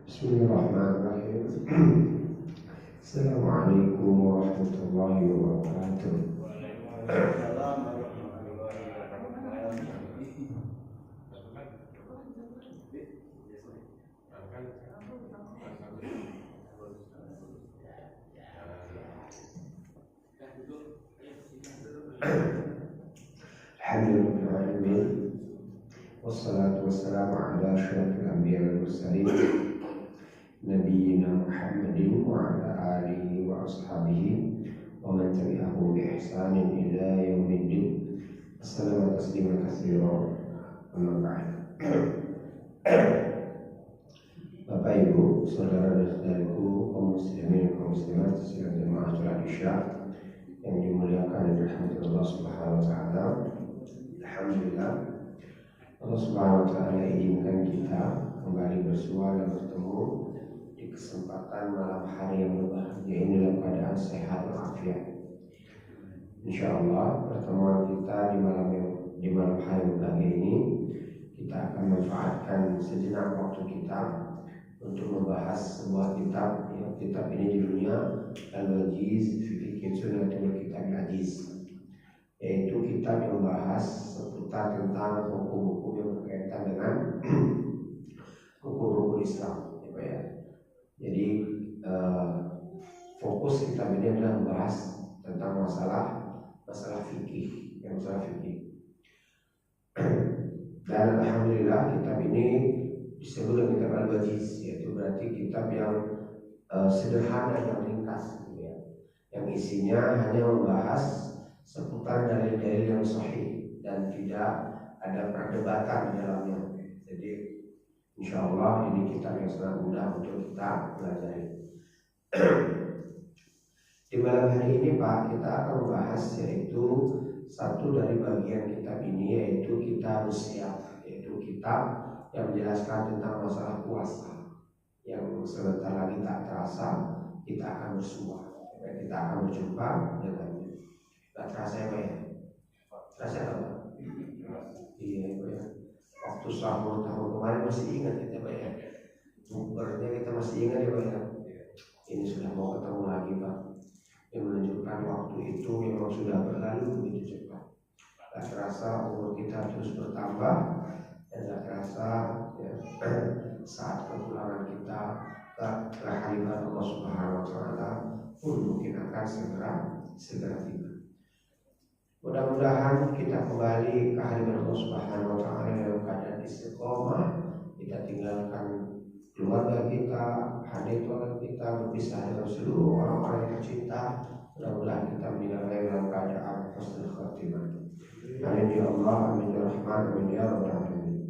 Bismillahirrahmanirrahim. Assalamualaikum warahmatullahi wabarakatuh. Alhamdulillahirrahmanirrahim. Wassalatu wassalamu ala asyrafil anbiya'i wal mursalin Nabiyyina Muhammadin wa ala alihi wa ashabihi wa man tabi'ahu bi ihsanin ila yaumiddin. Assalamu tasliman katsiran. Amma ba'd. Bapak Ibu, saudara dan saudariku, kaum muslimin kaum muslimat sekalian jemaah salat Isya yang dimuliakan dan dirahmati Allah Subhanahu wa taala. Alhamdulillah, Allah Subhanahu wa taala izinkan kita kembali bersua dan bertemu di kesempatan malam hari yang berbahagia ini dalam keadaan sehat walafiat. Insyaallah pertemuan kita di malam hari yang berbahagia ini kita akan manfaatkan sejenak waktu kita untuk membahas sebuah kitab. Kitab ini judulnya Al-Wajiz fi Fiqh Sunnatul Kitab Al-Aziz, yaitu kitab yang membahas seputar tentang hukum-hukum yang berkaitan dengan hukum-hukum Islam, ya. Jadi fokus kitab ini adalah membahas tentang masalah fikih, Dan alhamdulillah kitab ini disebut dengan kitab Al-Wajiz, yaitu berarti kitab yang sederhana, yang ringkas, ya. Yang isinya hanya membahas seputar dalil-dalil yang sahih dan tidak ada perdebatan di dalamnya. Jadi insya Allah ini kitab yang sangat mudah untuk kita pelajari. Di malam hari ini Pak, kita akan membahas yaitu satu dari bagian kitab ini, yaitu kitab Siyam, yaitu kitab yang menjelaskan tentang masalah puasa yang sebentar lagi tak terasa kita akan bersua, kita akan berjumpa dengannya. Tak terasa ya Pak ya? Terasa apa? Iya Pak ya. Waktu sahur tahun kemarin masih ingat ya Pak ya? Bukbernya kita masih ingat ya Pak ya? Ini sudah mau ketemu lagi Pak. Yang menunjukkan waktu itu memang sudah berlalu begitu cepat. Tak terasa umur kita terus bertambah, dan tak terasa ya, saat kepulangan kita ke hadirat Allah Subhanahu wa taala pun mungkin akan segera tiba. Mudah-mudahan kita kembali ke hadirat Allah Subhanahu wa taala dalam keadaan istiqomah. Kita tinggalkan keluarga kita, hadirat kita, berpisah dengan seluruh orang-orang yang tercinta. Mudah-mudahan kita meninggalkan dalam keadaan husnul khatimah. Amin ya Allah, amin ya Rahman, amin ya Rabbal alamin.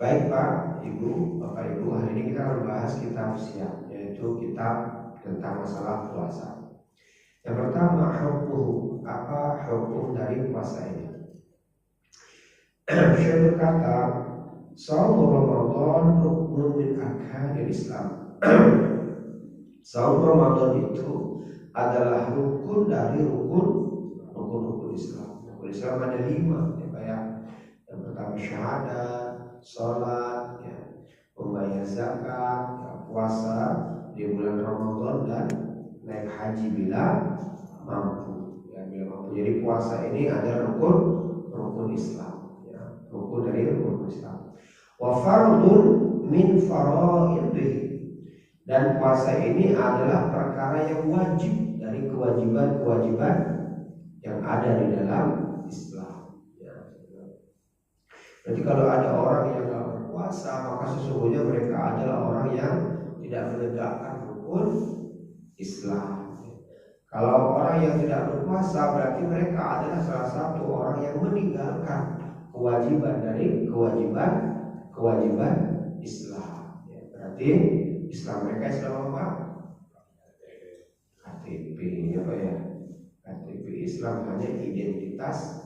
Baik Pak, Ibu, Bapak Ibu, hari ini kita akan membahas kitab Siyam, yaitu kitab tentang masalah puasa. Yang pertama, hukum, apa hukum dari puasa ini? Syekh berkata, Saum Ramadan ruknun min arkanil Islam. Saum Ramadan itu adalah rukun dari rukun Islam. Rukun Islam ada 5, ya Pak ya. Yang pertama syahadat, sholat, ya, membayar zakat, ya, puasa di bulan Ramadan, dan naik haji bila mampu, ya, bila mampu. Jadi puasa ini adalah rukun Islam, ya, rukun dari rukun Islam. Wa fardun min faraidih, dan puasa ini adalah perkara yang wajib dari kewajiban-kewajiban yang ada di dalam Islam. Berarti kalau ada orang yang tidak berpuasa, maka sesungguhnya mereka adalah orang yang tidak menegakkan rukun Islam. Kalau orang yang tidak berpuasa, berarti mereka adalah salah satu orang yang meninggalkan kewajiban dari kewajiban Islam. Berarti Islam mereka Islam apa? KTP, ya Pak ya. KTP Islam hanya identitas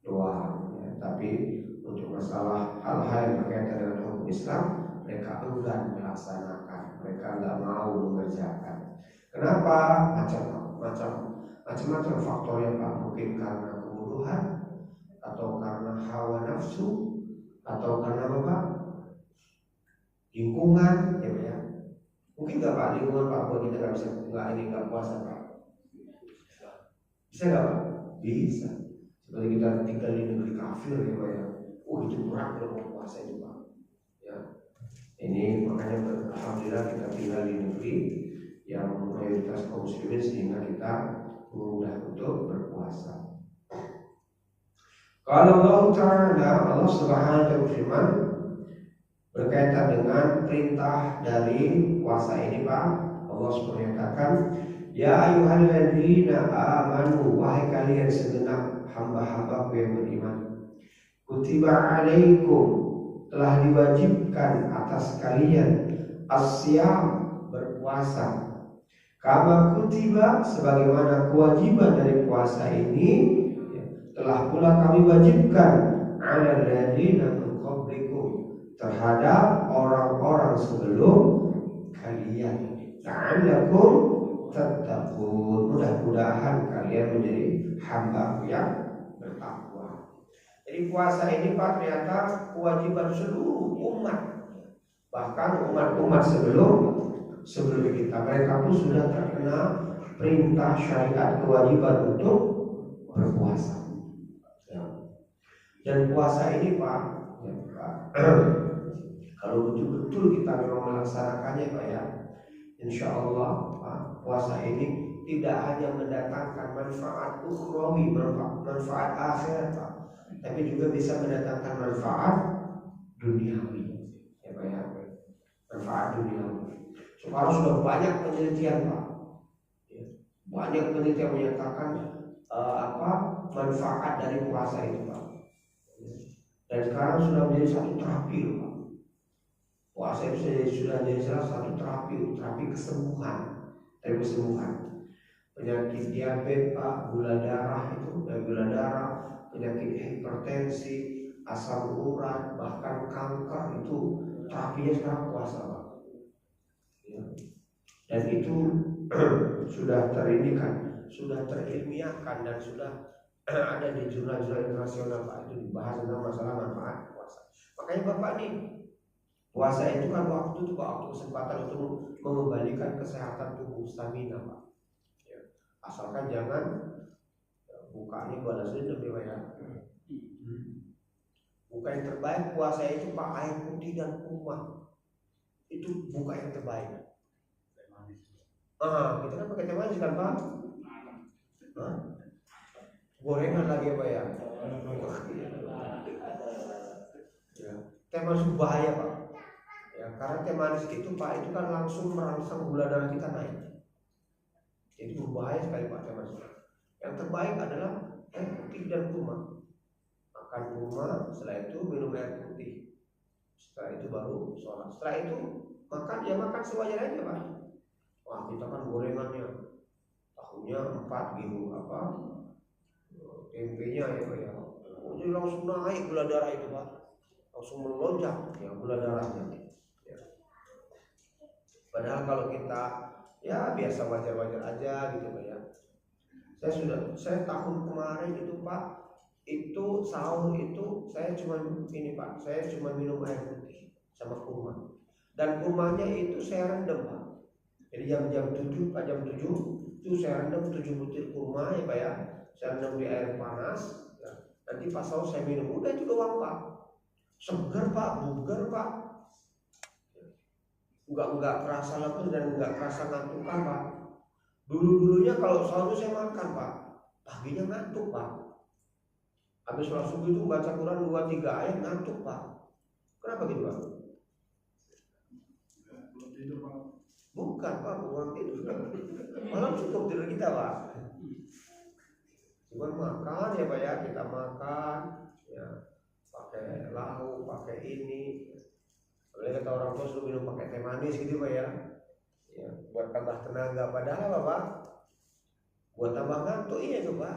doang, ya. Tapi untuk masalah hal-hal yang berkaitan dengan hukum Islam, mereka enggan melaksanakan, mereka enggak mau mengerjakan. Kenapa? Macam-macam faktornya Pak. Mungkin karena kebodohan, atau karena hawa nafsu, atau karena apa Pak? lingkungan, ya Pak ya. Mungkin nggak Pak lingkungan Pak buat kita nggak bisa nggak puasa Pak? Bisa nggak Pak? Bisa. Seperti kita tinggal di negeri kafir ya Pak ya. Oh itu berat kalau mau puasa itu Pak. Ya. Ini makanya alhamdulillah kita tinggal di negeri yang mayoritas kaum muslimin sehingga kita mudah untuk berpuasa. Kalau Allah Ta'ala, Allah Subhanahu wa Ta'ala berfirman berkaitan dengan perintah dari puasa ini Pak, Allah menyatakan, ya ayyuhalladzina amanu, wahai kalian segenap hamba-hambaku yang beriman, kutiba alaikum, telah diwajibkan atas kalian as-siyam, berpuasa, kama kutiba, sebagaimana kewajiban dari puasa ini telah pula kami wajibkan ala ladzina min qablikum, terhadap orang-orang sebelum kalian, la'allakum tattaqun, mudah-mudahan kalian menjadi hamba yang bertakwa. Jadi puasa ini Pak ternyata kewajiban seluruh umat, bahkan umat-umat sebelum kita, mereka pun sudah terkena perintah syariat kewajiban untuk berpuasa. Dan puasa ini Pak, ya, Pak kalau betul-betul kita memang melaksanakannya Pak ya, insya Allah Pak, puasa ini tidak hanya mendatangkan manfaat ukhrawi, manfaat akhirat Pak, tapi juga bisa mendatangkan manfaat duniawi, ya Pak ya, manfaat duniawi. Sekarang sudah banyak penelitian Pak, ya, banyak penelitian menyatakan manfaat dari puasa itu Pak. Dan sekarang sudah menjadi satu terapi loh Pak. Puasa itu sudah jadi salah satu terapi kesembuhan. Penyakit diabetes Pak, gula darah, penyakit hipertensi, asam urat, bahkan kanker, itu terapinya sekarang puasa Pak. Ya. Dan itu sudah terilmiahkan dan sudah ada di jurnal-jurnal internasional Pak, itu dibahas tentang masalah manfaat puasa. Makanya Bapak nih, puasa itu kan waktu kesempatan untuk mengembalikan kesehatan tubuh, stamina Pak. Ya. Asalkan jangan bukanya balas dendam ya. Buka yang terbaik puasa itu Pak, air putih dan kurma. Itu buka yang terbaik. Kita kan pakai teh manis kan Pak? Gorengan lagi apa ya? Teh manis bahaya Pak. Ya, karena teh manis itu Pak, itu kan langsung merangsang gula darah kita naik. Jadi berbahaya sekali Pak teh manis. Yang terbaik adalah air putih dan kurma. Makan kurma, setelah itu minum air putih. Setelah itu baru sholat. Setelah itu makan sewajarnya aja Pak. Wah kita kan gorengannya tahunya 4 gitu tempenya ya Pak ya. Jadi langsung naik gula darah itu Pak, langsung melonjak ya gula darahnya. Ya. Padahal kalau kita ya biasa wajar-wajar aja gitu Pak ya. Saya tahun kemarin itu Pak, itu sahur itu saya cuma minum air putih sama kurma. Dan kurmanya itu saya rendam Pak. Jadi jam 7 Pak, jam 7 itu saya rendam 7 butir kurma ya Pak ya. Saya rendam di air panas ya. Nanti pas sahur saya minum, udah itu doang Pak. Segar Pak, bugar Pak. Enggak kerasa lapar dan enggak kerasa ngantuk kan Pak. Dulunya kalau sahur saya makan Pak, paginya ngantuk Pak. Habis sholat subuh itu baca Quran 2-3 ayat ngantuk Pak. Kenapa gitu Pak? Bukan Pak, bukan tidur. Malam cukup tidur kita Pak. Cuman makan ya Pak ya, kita makan ya pakai lauk, pakai ini. Kalau kata orang tua suruh minum pakai teh manis gitu Pak ya. Ya, buat tambah tenaga. Padahal apa Pak? Buat tambah ngantuk iya tuh Pak.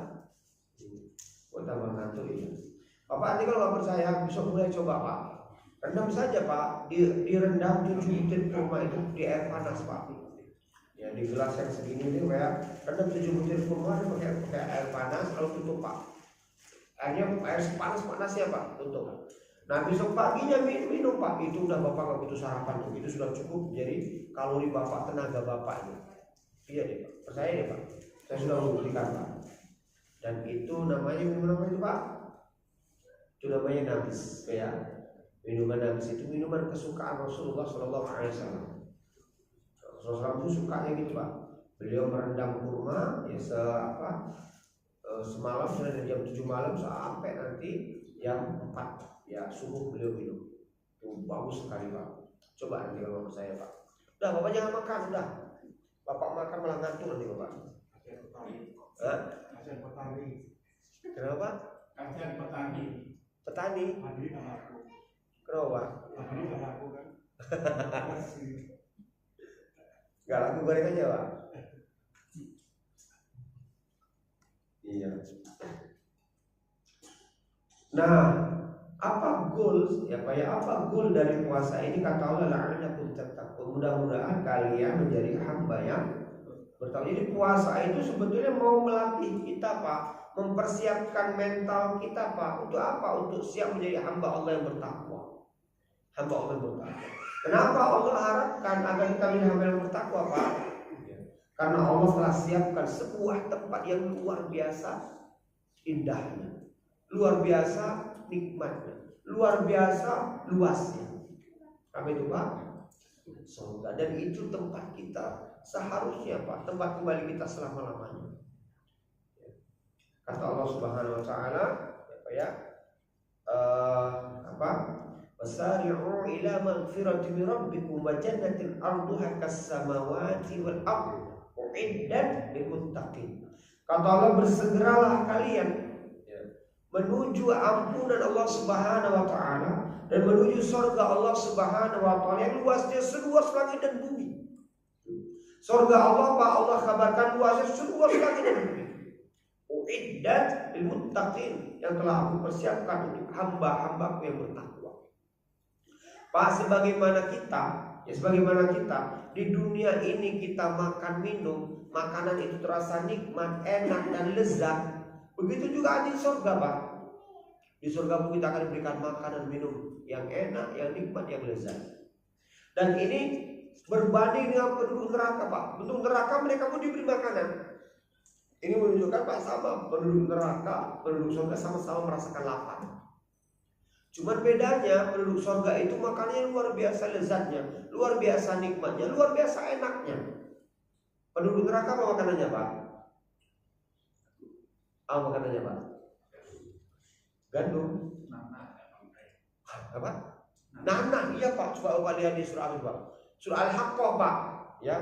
Buat tambah ngantuk iya. Bapak nanti kalau nggak percaya besok mulai coba Pak. Rendam saja Pak, direndam 7 butir kurma itu di air panas Pak. Ya di gelas yang segini ini Pak ya, rendam 7 butir kurma pakai air panas, lalu tutup Pak. Airnya air panas ya Pak, tutup. Nah besok paginya minum Pak, itu udah Bapak nggak butuh sarapan, itu sudah cukup jadi kalori Bapak, tenaga Bapak ini. Iya deh Pak, percaya deh Pak, saya sudah membuktikan Pak. Dan itu namanya minuman apa itu Pak? Itu namanya nabis, ya. Minuman nabis itu minuman kesukaan Rasulullah SAW. Rasulullah itu sukanya gitu Pak. Beliau merendam kurma ya semalam sudah dari jam 7 malam sampai nanti jam 4 ya subuh beliau minum. Itu bagus sekali Pak. Coba nanti kalau saya Pak. Udah Bapak jangan makan udah. Bapak makan malah ngantuk nanti Bapak. Kasihan petani. Kenapa? Kasihan petani. Petani? Padi nggak laku. Kenapa? Padi nggak laku kan? Gak laku goreng aja Pak. Iya. Nah, apa goal ya Pak ya? Apa goal dari puasa ini? Kata Allah la'allakum tattaqun. Mudah-mudahan kalian menjadi hamba yang bertakwa. Jadi puasa itu sebetulnya mau melatih kita Pak, mempersiapkan mental kita Pak. Untuk apa? Untuk siap menjadi hamba Allah yang bertakwa. Hamba Allah yang bertakwa. Kenapa Allah harapkan agar kita menjadi hamba yang bertakwa Pak? Karena Allah telah siapkan sebuah tempat yang luar biasa indahnya, luar biasa nikmatnya, luar biasa luasnya. Apa itu Pak? Surga. Dan itu tempat kita seharusnya Pak, tempat kembali kita selama-lamanya. Kata Allah Subhanahu Wa Taala, Wasari'u ila magfiratin min rabbikum wa jannatin arduha kas-samawati wal ardh uiddat lil muttaqin. Kata Allah, bersegeralah kalian menuju ampunan Allah Subhanahu wa taala dan menuju surga Allah Subhanahu wa taala yang luasnya seluas langit dan bumi. Surga Allah Pak, Allah kabarkan luasnya seluas langit dan bumi. Uiddat lil muttaqin, yang telah aku persiapkan untuk hamba-hambaku yang bertakwa. Pak, sebagaimana kita di dunia ini kita makan minum, makanan itu terasa nikmat, enak dan lezat. Begitu juga di surga Pak. Di surga pun kita akan diberikan makanan minum yang enak, yang nikmat, yang lezat. Dan ini berbanding dengan penduduk neraka Pak. Penduduk neraka mereka pun diberi makanan. Ini menunjukkan Pak, sama penduduk neraka, penduduk surga sama-sama merasakan lapar. Cuman bedanya penduduk surga itu makanannya luar biasa lezatnya, luar biasa nikmatnya, luar biasa enaknya. Penduduk neraka apa makanannya Pak? Apa makanannya Pak? Gandum. Apa? Nanah, iya Pak. Coba Bapak lihat di surah apa Pak? Surah Al-Haqqah Pak. Ya.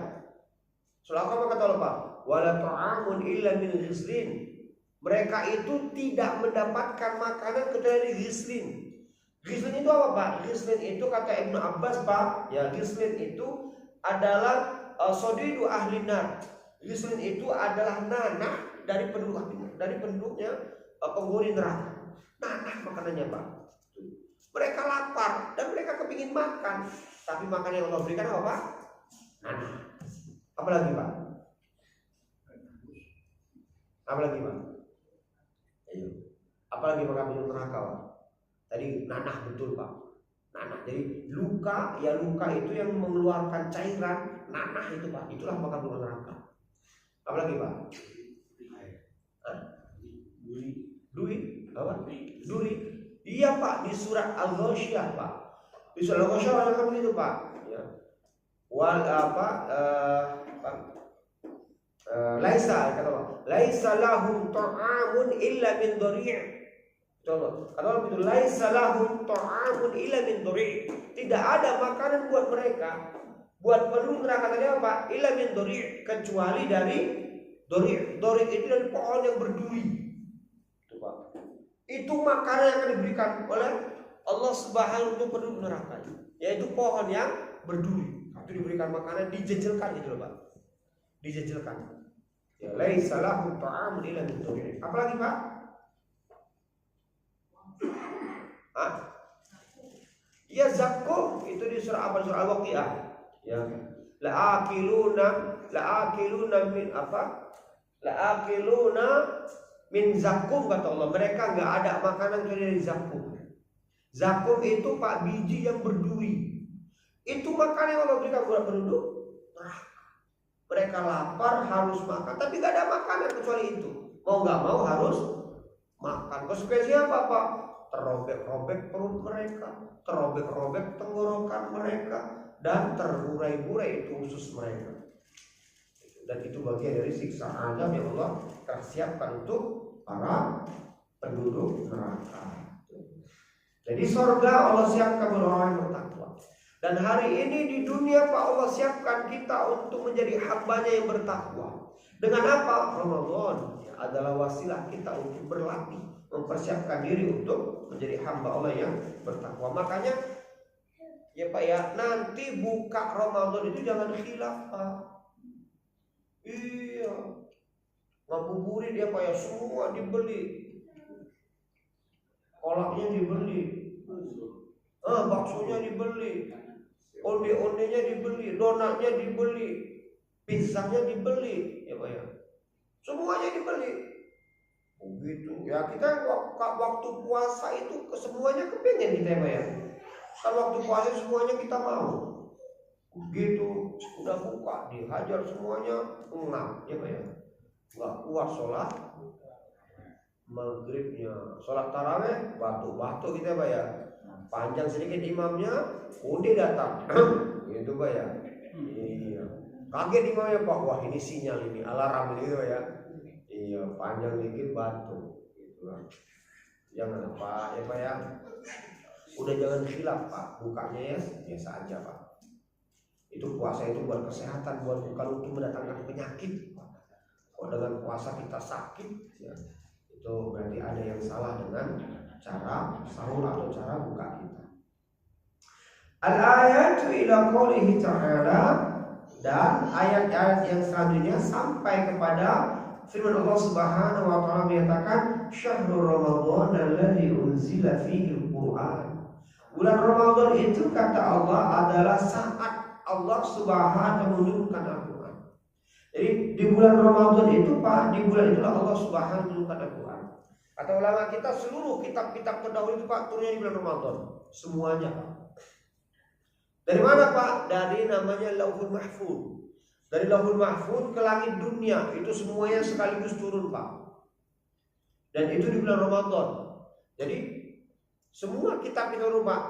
Surah apa kata Allah Pak? Wala ta'amun illa min ghislin. Mereka itu tidak mendapatkan makanan kecuali dari ghislin. Ghislin itu apa Pak? Ghislin itu kata Ibnu Abbas Pak, ya ghislin itu adalah sodidu ahli nar. Ghislin itu adalah nanah dari penduduknya penghuni neraka. Nanah makanannya Pak. Mereka lapar dan mereka kepingin makan, tapi makan yang Allah berikan apa Pak? Nanah. Apalagi Pak? Apalagi Pak? Ayo. Apalagi makan penduduk neraka Pak? Tadi nanah betul Pak. Nanah. Jadi luka itu yang mengeluarkan cairan nanah itu Pak. Itulah makan penduduk neraka. Apalagi Pak? Duri. Apa? Duri. Iya Pak, di surat Al-Ghasyiyah Pak. Di surat Al-Ghasyiyah ada begitu Pak. Ya. Laisa kata Allah. Laisa lahum ta'amun illa min dhari'. Coba, kata Allah begitu, laisa lahum ta'amun illa min dhari'. Tidak ada makanan buat mereka, buat penduduk neraka tadi apa? Illa min dhari', kecuali dari dhari'. Dhari' itu dari pohon yang berduri. Itu Pak. Itu makanan yang akan diberikan oleh Allah Subhanahu untuk penduduk neraka, yaitu pohon yang berduri. Itu diberikan makanan, dijejelkan gitu loh Pak. Dijejelkan. Ya, laisa lahum ta'amun illa min dhari'. Apalagi Pak? Ya zakum itu di surah apa? Surah Al-Waqiah. Ya. La'akiluna min apa? La'akiluna min zakum kata Allah. Mereka enggak ada makanan kecuali dari zakum. Zakum itu Pak biji yang berduri. Itu makanan yang Allah berikan kepada penduduk neraka. Mereka lapar harus makan, tapi gak ada makanan kecuali itu. Mau gak mau harus makan. Konsekuensinya apa Pak? Terobek-robek perut mereka, terobek-robek tenggorokan mereka, dan terurai-urai itu usus mereka. Dan itu bagian dari siksa azab yang Allah siapkan untuk para penduduk neraka. Jadi surga Allah siapkan untuk orang yang bertakwa. Dan hari ini di dunia Pak Allah siapkan kita untuk menjadi hambanya yang bertakwa. Dengan apa? Ramadan adalah wasilah kita untuk berlatih, mempersiapkan diri untuk menjadi hamba Allah yang bertakwa. Makanya ya Pak ya, nanti buka Ramadan itu jangan khilaf Pak. Iya, ngabuburit ya Pak ya, semua dibeli, kolaknya dibeli, baksonya dibeli, onde-ondenya dibeli, donatnya dibeli, pizzanya dibeli, ya Pak ya, semuanya dibeli. Begitu ya, kita waktu puasa itu semuanya kepengen kita ya Pak ya. Kan waktu puasa semuanya kita mau. Begitu udah buka dihajar semuanya ngap ya Pak ya. Nggak kuat sholat maghribnya, sholat taraweh batu-batu kita Pak ya. Panjang sedikit imamnya, udah datang. Gitu Pak ya. Iya. Kaget imamnya Pak, wah ini sinyal ini, alarm gitu ya. Iya, panjang dikit batu. Gitu lah. Jangan Pak ya Pak ya. Udah jangan khilaf Pak, bukanya ya biasa aja Pak. Itu puasa itu buat kesehatan, bukan untuk mendatangkan penyakit. Kalau dengan puasa kita sakit, ya, itu berarti ada yang salah dengan cara sahur atau cara buka kita. Al-ayatu ila qoulihi ta'ala, dan ayat-ayat yang selanjutnya sampai kepada firman Allah Subhanahu wa taala menyatakan syahrul ramadan alladzi unzila fihi al-Qur'an. Bulan Ramadan itu kata Allah adalah saat Allah Subhanahu menurunkan Al-Quran. Jadi di bulan Ramadan itu Pak, di bulan itulah Allah Subhanahu menurunkan Al-Quran. Kata ulama kita seluruh kitab-kitab terdahulu itu Pak turunnya di bulan Ramadan, semuanya Pak. Dari mana Pak? Dari namanya Lauhul Mahfuz. Dari Lauhul Mahfuz ke langit dunia itu semuanya sekaligus turun Pak. Dan itu di bulan Ramadan. Jadi semua kitab itu Pak,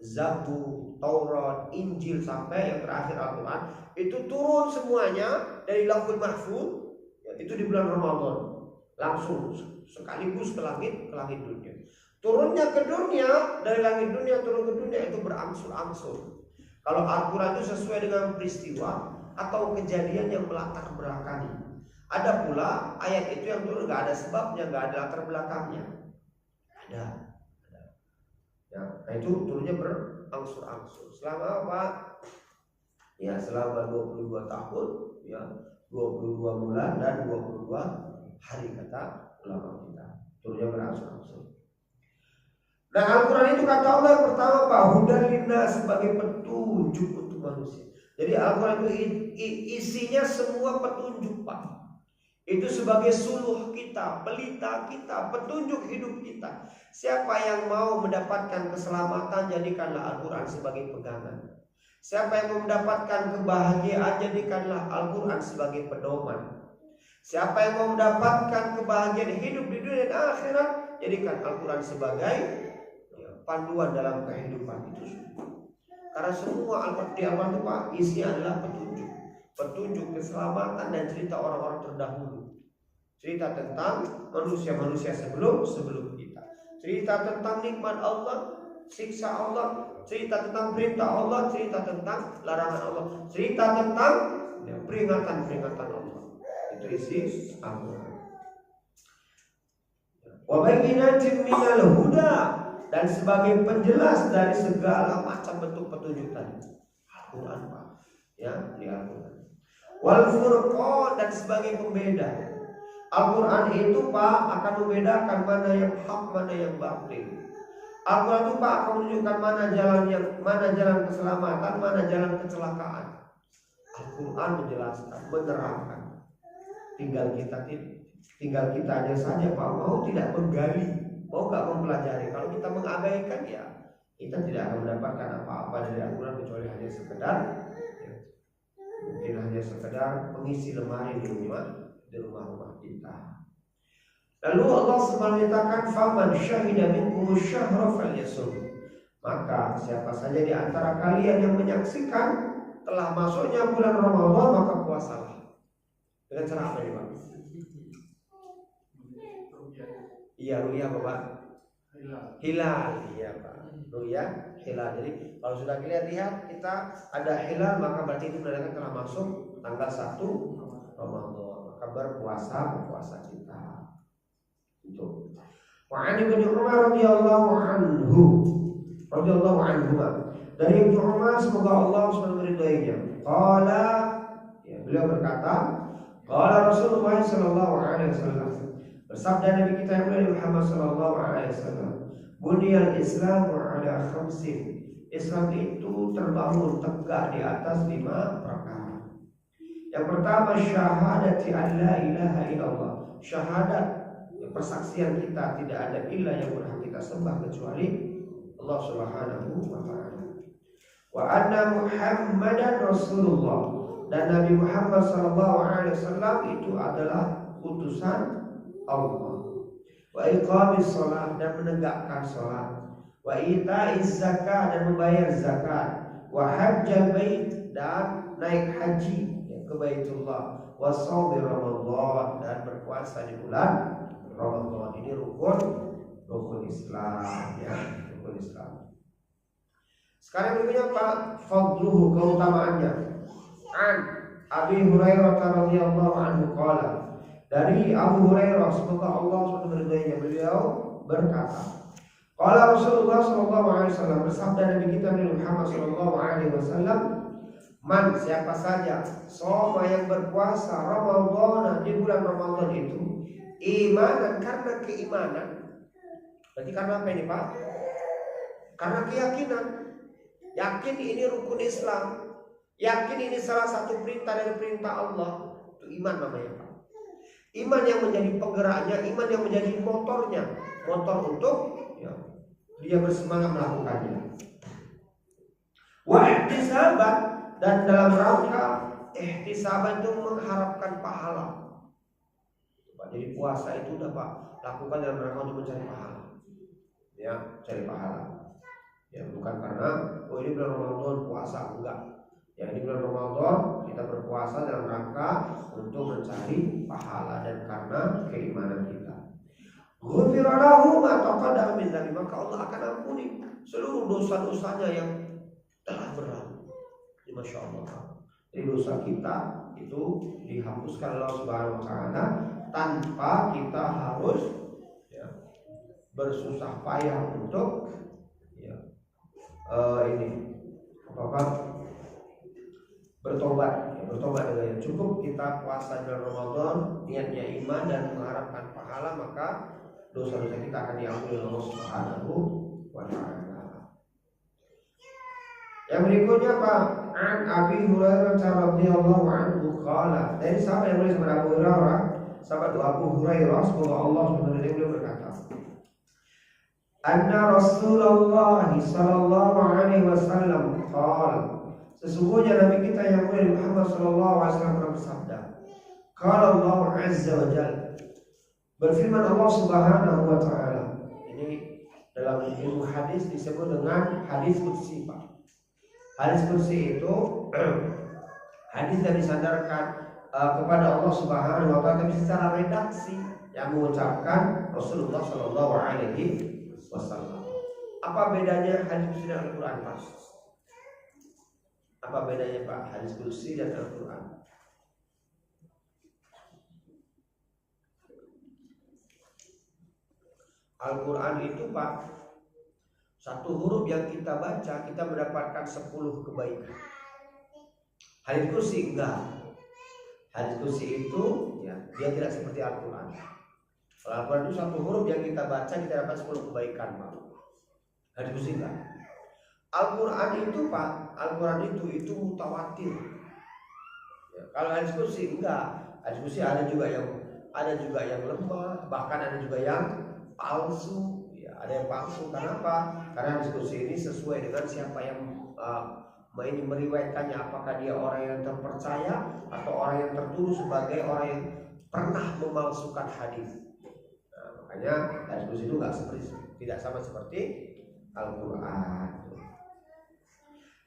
Zabur, Taurat, Injil sampai yang terakhir Al-Quran itu turun semuanya dari Lauhul Mahfuz, ya, itu di bulan Ramadan langsung sekaligus ke langit dunia. Turunnya ke dunia, dari langit dunia turun ke dunia itu berangsur-angsur. Kalau Al-Quran itu sesuai dengan peristiwa atau kejadian yang melatar belakangi. Ada pula ayat itu yang turun nggak ada sebabnya, nggak ada latar belakangnya. Ada. Ya, nah itu turunnya berangsur-angsur. Selama apa? Ya, selama 22 tahun, ya, 22 bulan dan 22 hari kata ulama kita. Turunnya berangsur-angsur. Nah, Al-Quran itu kata Allah yang pertama Pak, hudan linnas, sebagai petunjuk untuk manusia. Jadi Al-Quran itu isinya semua petunjuk Pak. Itu sebagai suluh kita, pelita kita, petunjuk hidup kita. Siapa yang mau mendapatkan keselamatan, jadikanlah Al-Quran sebagai pegangan. Siapa yang mau mendapatkan kebahagiaan, jadikanlah Al-Quran sebagai pedoman. Siapa yang mau mendapatkan kebahagiaan hidup di dunia dan akhirat, jadikan Al-Quran sebagai panduan dalam kehidupan itu. Karena semua Al-Quran itu Pak, isinya adalah petunjuk. Petunjuk keselamatan dan cerita orang-orang terdahulu. Cerita tentang manusia-manusia sebelum kita. Cerita tentang nikmat Allah, siksa Allah, cerita tentang perintah Allah, cerita tentang larangan Allah, cerita tentang peringatan-peringatan Allah. Itu isi Al-Quran. Wa bayyinatin minal huda, dan sebagai penjelas dari segala macam bentuk petunjuk tadi. Al-Quran Pak, ya, di Al-Quran. Wal furqan, dan sebagai pembeda. Al-Quran itu Pak akan membedakan mana yang hak, mana yang batil. Al-Quran itu Pak akan menunjukkan mana jalan keselamatan, mana jalan kecelakaan. Al-Quran menjelaskan, menerangkan. Tinggal kita aja saja Pak mau tidak menggali mau nggak mempelajari. Kalau kita mengabaikan ya kita tidak akan mendapatkan apa-apa dari Al-Quran kecuali hanya sekedar ya, mungkin hanya sekedar mengisi lemari di rumah kita. Lalu Allah menyatakan faman syahida minkum syahra falyasum. Maka siapa saja di antara kalian yang menyaksikan telah masuknya bulan Ramadan maka puasalah. Dengan cara apa ya Pak? Iya ruya Bapak. Hilal, iya Pak. Ruya hilal. Jadi kalau sudah lihat kita ada hilal maka berarti itu menandakan telah masuk tanggal 1 Ramadan. Maka berpuasa kita. Itu. Wa 'an Ibnu Umar radhiyallahu anhu. Dari Ibnu Umar semoga Allah SWT meridainya. Qala, ya, beliau berkata, qala Rasulullah sallallahu alaihi wasallam. Bersabda Nabi kita yang mulia Muhammad sallallahu alaihi wasallam, "Buniyal Islamu ala khamsin." Islam itu terbangun tegak di atas 5 perkara. Yang pertama syahadati an la ilaha illallah. Syahadat, persaksian kita tidak ada ilah yang berhak kita sembah kecuali Allah Subhanahu wa taala. Wa anna Muhammadan Rasulullah, dan Nabi Muhammad sallallahu alaihi wasallam itu adalah utusan Allah. Wa iqamis shalah, dan menegakkan salat. Wa ita'iz zakat, dan membayar zakat. Wa hajjal bait, dan naik haji ke Baitullah. Wa shaum Ramadan, dan berpuasa di bulan Ramadan. Ini rukun Islam ya, rukun Islam. Sekarang berikutnya Pak, fadluhu, keutamaannya. An Abi Hurairah radhiyallahu anhu qala, dari Abu Hurairah semoga Allah SWT meridainya, beliau berkata, qala Rasulullah sallallahu alaihi wasallam, bersabda Nabi kita Muhammad sallallahu alaihi wasallam, man, siapa saja soma yang berpuasa Ramadan di bulan Ramadan itu imanan, karena keimanan. Berarti karena apa ini Pak? Karena keyakinan. Yakin ini rukun Islam. Yakin ini salah satu perintah dari perintah Allah. Itu iman namanya Pak. Iman yang menjadi penggeraknya, iman yang menjadi motornya. Motor untuk ya, dia bersemangat melakukannya. Wa ihtisaban, dan dalam rangka ihtisaban itu mengharapkan pahala. Jadi puasa itu udah Pak, lakukan dalam rangka untuk mencari pahala. Ya, cari pahala. Ya, bukan karena oh ini bulan Ramadan puasa, enggak. Ya, ini bulan Ramadan kita berpuasa dalam rangka untuk mencari pahala dan karena keimanan kita. Ghufira lahu ma taqaddama min dzambi, maka Allah akan ampuni seluruh dosa-dosanya yang telah berlalu. Masya Allah. Jadi dosa kita itu dihapuskan Allah Subhanahu wa taala tanpa kita harus ya, bersusah payah untuk ya, ini apa bertobat ya, bertobat dengan cukup kita puasa bulan Ramadan, niatnya iman dan mengharapkan pahala, maka dosa-dosa kita akan diampuni Allah Subhanahu wa taala. Yang berikutnya Pak, an Abi Hurairah radhiyallahu anhu qala, dari sahabat yang mulia Abu Hurairah, sahabat Abu Hurairah semoga Allah SWT berkata, anna Rasulullah sallallahu alaihi wasallam qala, sesungguhnya Nabi kita yang mulia Muhammad sallallahu alaihi wasallam bersabda, qala Allah azza wa jalla, berfirman Allah Subhanahu wa taala. Ini dalam ilmu hadis disebut dengan hadis qudsi Pak. Hadis qudsi itu hadis yang disandarkan kepada Allah Subhanahu wa taala, tapi secara redaksi yang mengucapkan Rasulullah sallallahu alaihi wasallam. Apa bedanya hadis qudsi dan Al-Qur'an, Pak? Apa bedanya Pak hadis qudsi dan Al-Qur'an? Al-Quran itu Pak, satu huruf yang kita baca kita mendapatkan 10 kebaikan. Hadis qudsi enggak. Hadis qudsi itu ya, dia tidak seperti Al-Quran. Kalau Al-Quran itu satu huruf yang kita baca kita dapat 10 kebaikan Pak. Hadis qudsi enggak. Al-Quran itu Pak, Al-Quran itu mutawatir. Ya, kalau hadis qudsi enggak. Hadis qudsi ada juga yang lemah, bahkan ada juga yang palsu. ada yang palsu. Kenapa? Karena diskusi ini sesuai dengan siapa yang ini meriwayatkannya, apakah dia orang yang terpercaya atau orang yang tertuduh sebagai orang yang pernah memalsukan hadis. Nah, makanya diskusi itu tidak sama seperti Al-Quran.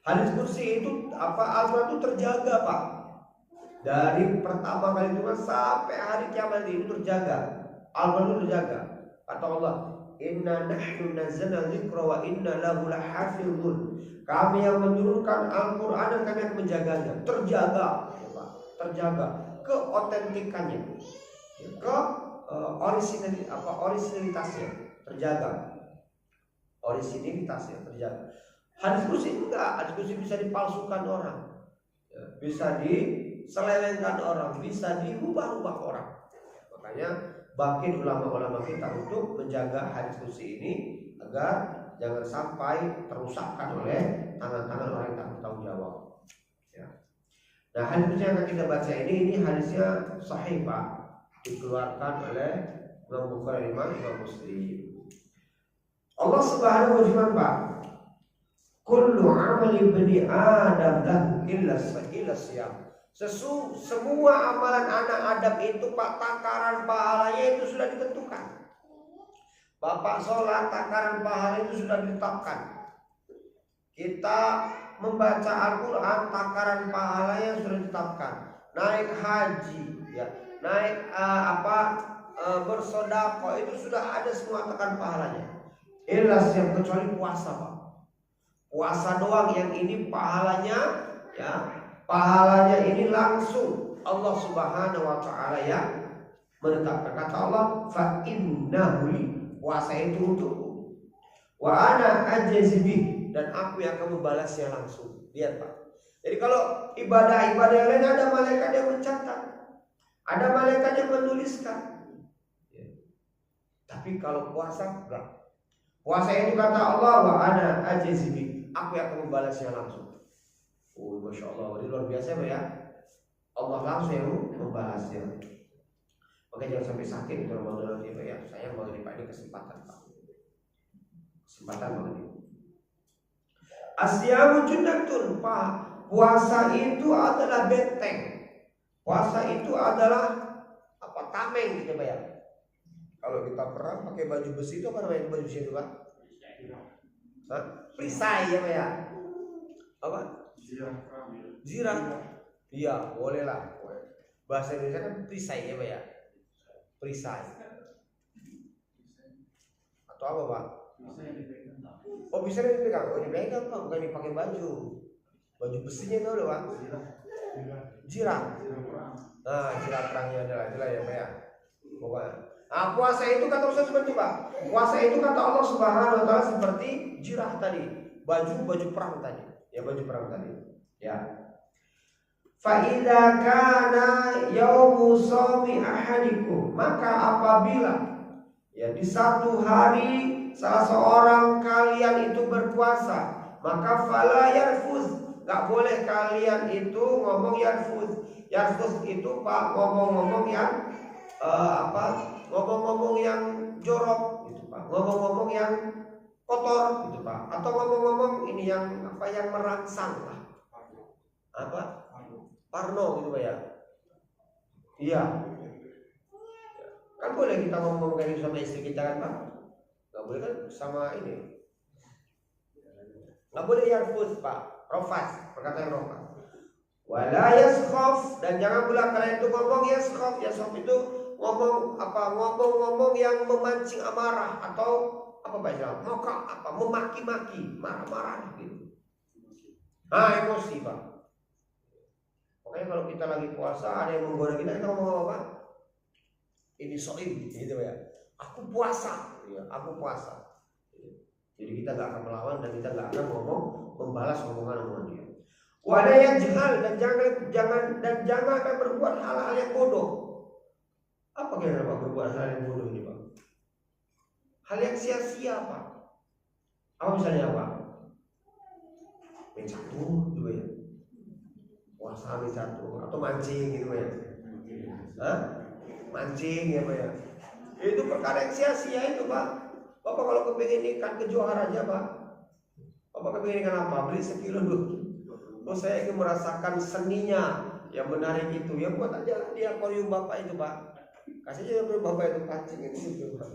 Hadis kursi itu Al-Quran itu terjaga, Pak. Dari pertama kali itu sampai hari kiamat itu terjaga. Al-Quran itu terjaga. Kata Allah, Inna nahnu nazzalna dzikra wa inna lahu lahafizun. Kami yang menurunkan Al-Quran dan kami yang menjaganya. Terjaga, terjaga keotentikannya, originalitasnya terjaga. Originalitasnya terjaga. Hadis kursi enggak, hadis kursi bisa dipalsukan orang, bisa diselewengkan orang, bisa dirubah-rubah orang. Makanya bangkit ulama-ulama kita untuk menjaga hadis kursi ini agar jangan sampai terusakkan oleh tangan-tangan orang yang tak bertanggung jawab. Ya. Nah, hadis yang akan kita baca ini hadisnya sahih, Pak, dikeluarkan oleh Imam Bukhari dan Imam Muslim. Allah Subhanahu wa taala, Pak, kullu amali bani Adam lahu illa siyam. Semua amalan anak Adam itu, Pak, takaran pahalanya itu sudah ditentukan. Bapak sholat, takaran pahala itu sudah ditetapkan. Kita membaca Al-Quran, takaran pahalanya sudah ditetapkan. Naik haji, ya, naik bersedekah itu sudah ada semua takaran pahalanya. Illa siyam, kecuali puasa, Pak. Puasa doang yang ini pahalanya, ya, pahalanya ini langsung Allah Subhanahu wa taala yang menetapkan. Kata Allah, fa innahu, puasa itu untukku, wa ana ajzi bih, dan aku yang akan membalasnya langsung. Lihat, Pak. Jadi kalau ibadah-ibadah yang lain ada malaikat yang mencatat, ada malaikat yang menuliskan. Ya. Tapi kalau puasa enggak. Puasa itu kata Allah, wa ana ajzi bih, aku yang akan membalasnya langsung. Oh, Masya Allah, ini luar biasa, Pak, ya. Allah langsung yang membalasnya. Makanya jangan sampai sakit di Ramadan nanti, Pak, ya. Saya mau ini, Pak, ini kesempatan, Pak. Kesempatan banget ini. Asyamu junnatun, Pak. Puasa itu adalah benteng. Puasa itu adalah tameng gitu, Pak, ya. Kalau kita perang pakai baju besi itu apa namanya baju besi itu, Pak? Perisai, ya, Pak, ya. Apa? Zirah. Iya, boleh lah. Bahasa Indonesia kan perisai, ya, Pak, ya. Perisai. Atau apa, Pak? Oh, bisa dipegang. Oh, dipegang, Pak, bukan dipakai baju. Baju besinya itu loh, Pak. Jirah. Nah, jirah perangnya adalah ya, Pak, ya. Pokoknya. Nah, puasa itu kata Rasul seperti, Pak. Puasa itu kata Allah Subhanahu wa taala seperti jirah tadi, baju perang tadi. Ya, baju perang tadi. Ya. Fa idza kana yaumu shaumi ahadikum, maka apabila, ya, di satu hari salah seorang kalian itu berpuasa, maka fala yarfuz, enggak boleh kalian itu ngomong yarfuz. Yarfuz itu, Pak, ngomong-ngomong yang ngomong-ngomong yang jorok gitu, Pak. Ngomong-ngomong yang kotor gitu, Pak. Atau ngomong-ngomong ini yang yang merangsang lah. Apa? Parno gitu, Pak, ya. Iya. Kan boleh kita ngomong kayak sama istri kita kan, Pak? Gak boleh kan sama ini. Gak boleh yarfuz, Pak. Rofas, perkataan rofas. Wala yaskhaf, dan jangan pula kalian itu ngomong yaskhaf. Yaskhaf itu ngomong-ngomong yang memancing amarah atau apa, Pak, ya? Memaki-maki, marah-marah gitu. Nah, emosi, Pak. Makanya kalau kita lagi puasa ada yang menggoda kita ngomong apa? Ini soim gitu, ya. Aku puasa, ya, aku puasa. Jadi kita gak akan melawan dan kita gak akan membalas omongan dia. Wala yajhal, dan jangan akan berbuat hal-hal yang bodoh. Apa kira-kira, Pak, berbuat hal yang bodoh ini, Pak? Hal yang sia-sia, Pak. Apa misalnya, Pak? Main catur gitu, ya. Puasa main catur atau mancing gitu, ya. Hah? Mancing, ya, Pak, ya. Itu perkara yang sia-sia itu, Pak. Bapak kalau kepingin ikan kejual aja Pak. Bapak kepingin ikan apa? Beli sekilo dulu. Oh saya ingin merasakan seninya yang menarik itu. Ya buat aja di akuarium Bapak itu Pak. Kasih aja ke Bapak itu pancing itu gitu Pak.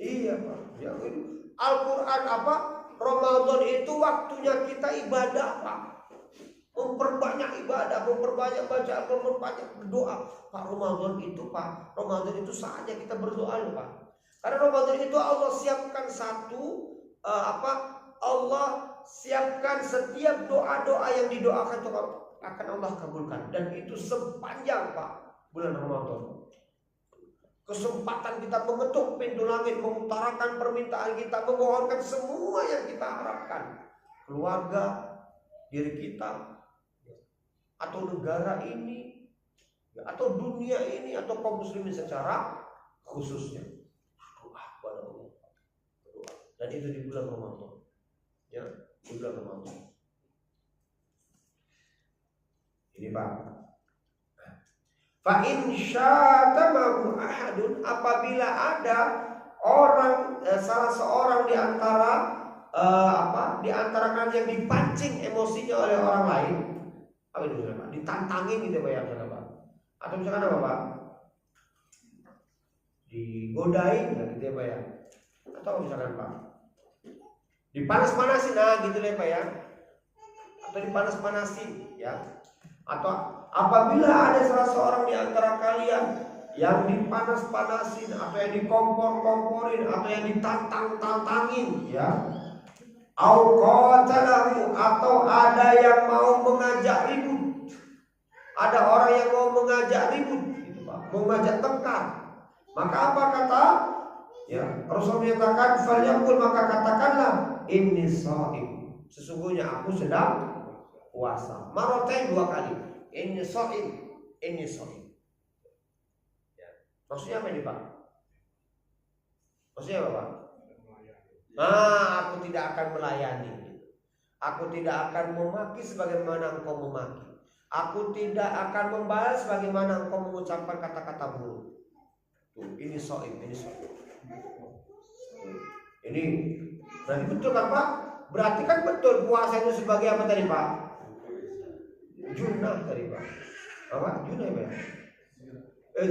Iya Pak. Ya, Al-Quran apa? Ramadan itu waktunya kita ibadah Pak. Memperbanyak ibadah, memperbanyak baca, memperbanyak berdoa. Pak Ramadan itu Pak, Ramadan itu saatnya kita berdoa loh Pak. Karena Ramadan itu Allah siapkan Allah siapkan setiap doa-doa yang didoakan itu akan Allah kabulkan. Dan itu sepanjang Pak bulan Ramadan. Kesempatan kita mengetuk pintu langit, mengutarakan permintaan kita, memohonkan semua yang kita harapkan. Keluarga, diri kita, atau negara ini, atau dunia ini, atau kaum muslimin secara khususnya. Doa kepada Allah. Doa. Dan itu di bulan Ramadan. Ya, di bulan Ramadan. Ini Pak. Fa in syatamahu ahadun, apabila ada orang salah seorang di antara di antara kalian yang dipancing emosinya oleh orang lain, apa itu Pak? Ditantangin gitu Pak ya, Pak. Atau misalkan apa Pak? Digodain gitu ya Pak ya. Atau misalkan Pak, dipanas-panasin gitu ya Pak ya. Atau dipanas-panasin ya. Atau apabila ada salah seorang di antara kalian yang dipanas-panasin atau yang dikompor-komporin atau yang ditantang-tantangin ya, atau ada yang mau mengajak ribut, ada orang yang mau mengajak ribut, gitu Pak, mengajak tengkar, maka apa kata? Ya, Rasul menyatakan, "Falyaqul," maka katakanlah, "Inni shaim," sesungguhnya aku sedang puasa. Marotain 2 kali. Inni shaim, inni shaim. Ya. Maksudnya apa ini Pak? Maksudnya apa Pak? Aku tidak akan melayani. Aku tidak akan memaki sebagaimana engkau memaki. Aku tidak akan membalas sebagaimana engkau mengucapkan kata-kata buruk. Tuh, ini shaim, ini shaim. Ini berarti betul kan Pak? Berarti kan betul puasa itu sebagai apa tadi Pak? Junah tadi Pak. Apa? Junah ya Pak?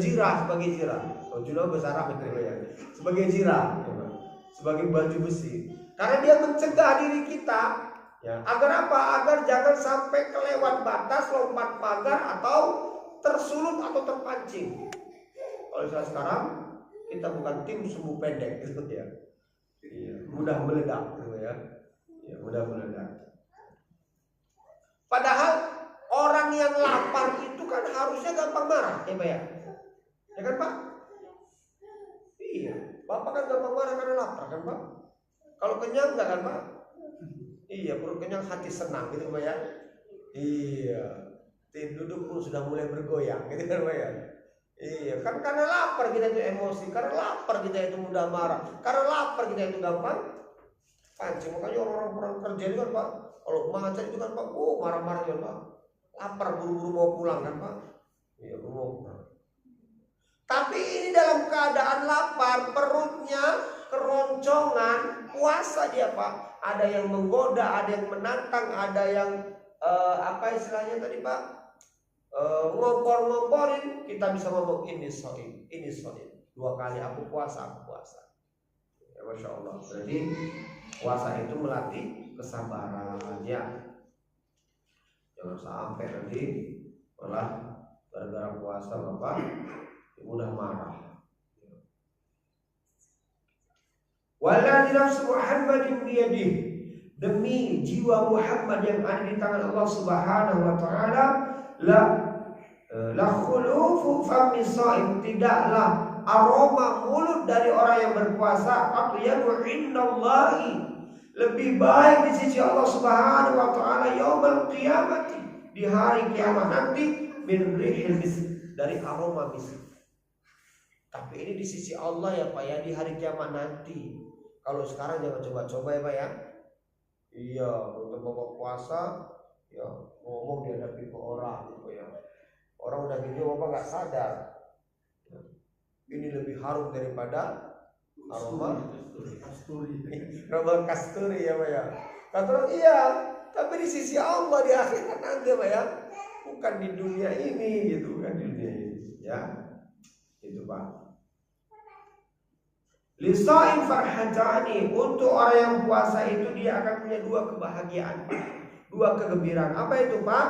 Jirah, sebagai jirah. Oh, junah bahasa Arab itu ya. Sebagai jirah, ya, Pak. Sebagai baju besi. Karena dia mencegah diri kita, ya. Agar apa? Agar jangan sampai kelewat batas, lompat pagar atau tersulut atau terpancing. Kalau sekarang kita bukan tim sumbu pendek gitu ya. Iya, mudah meledak gitu ya. Ya, mudah meledak. Padahal orang yang lapar itu kan harusnya gampang marah, ya Pak ya? Ya kan Pak? Iya, Bapak kan gampang marah karena lapar kan Pak? Kalau kenyang enggak kan Pak? Iya, perut kenyang hati senang gitu Pak ya? Iya, duduk pun sudah mulai bergoyang gitu kan Pak ya? Iya, kan karena lapar kita itu emosi, karena lapar kita itu mudah marah, karena lapar kita itu gampang pancing. Makanya orang-orang kerja itu kan Pak, kalau macet itu kan Pak, marah-marah kan Pak, lapar buru-buru mau pulang kan Pak. Iya, mau pulang. Tapi ini dalam keadaan lapar, perutnya keroncongan, puasa dia Pak. Ada yang menggoda, ada yang menantang, ada yang apa istilahnya tadi Pak? Ngompor-ngomporin, kita bisa ngomong ini shaim, ini shaim. 2 kali aku puasa. Ya, Masya Allah. Jadi puasa itu melatih kesabarannya. Jangan sampai nanti malah gara-gara puasa Bapak mudah marah. Waladzi nafsu Muhammadin biyadihi, demi jiwa Muhammad yang ada di tangan Allah Subhanahu wa taala, la khulufu fami shaim, tidaklah aroma mulut dari orang yang berpuasa atyabu indallahi, lebih baik di sisi Allah Subhanahu wa taala yaumul qiyamati, di hari kiamat nanti, min rihil misk, dari aroma misk. Tapi ini di sisi Allah ya Pak ya, di hari kiamat nanti. Kalau sekarang jangan coba-coba ya Pak ya. Iya, untuk bapak puasa ya ngomong dihadapi ke orang gitu ya. Orang udah gitu bapak nggak sadar. ini lebih harum daripada aroma Kasturi. aroma kasturi ya Pak ya. Kata orang iya, tapi di sisi Allah di akhirat nanti Pak ya, bukan di dunia ini gitu, kan di dunia ini ya. Itu Pak. Lisaim farhatani, untuk orang yang puasa itu dia akan punya dua kebahagiaan, dua kegembiraan. Apa itu Pak?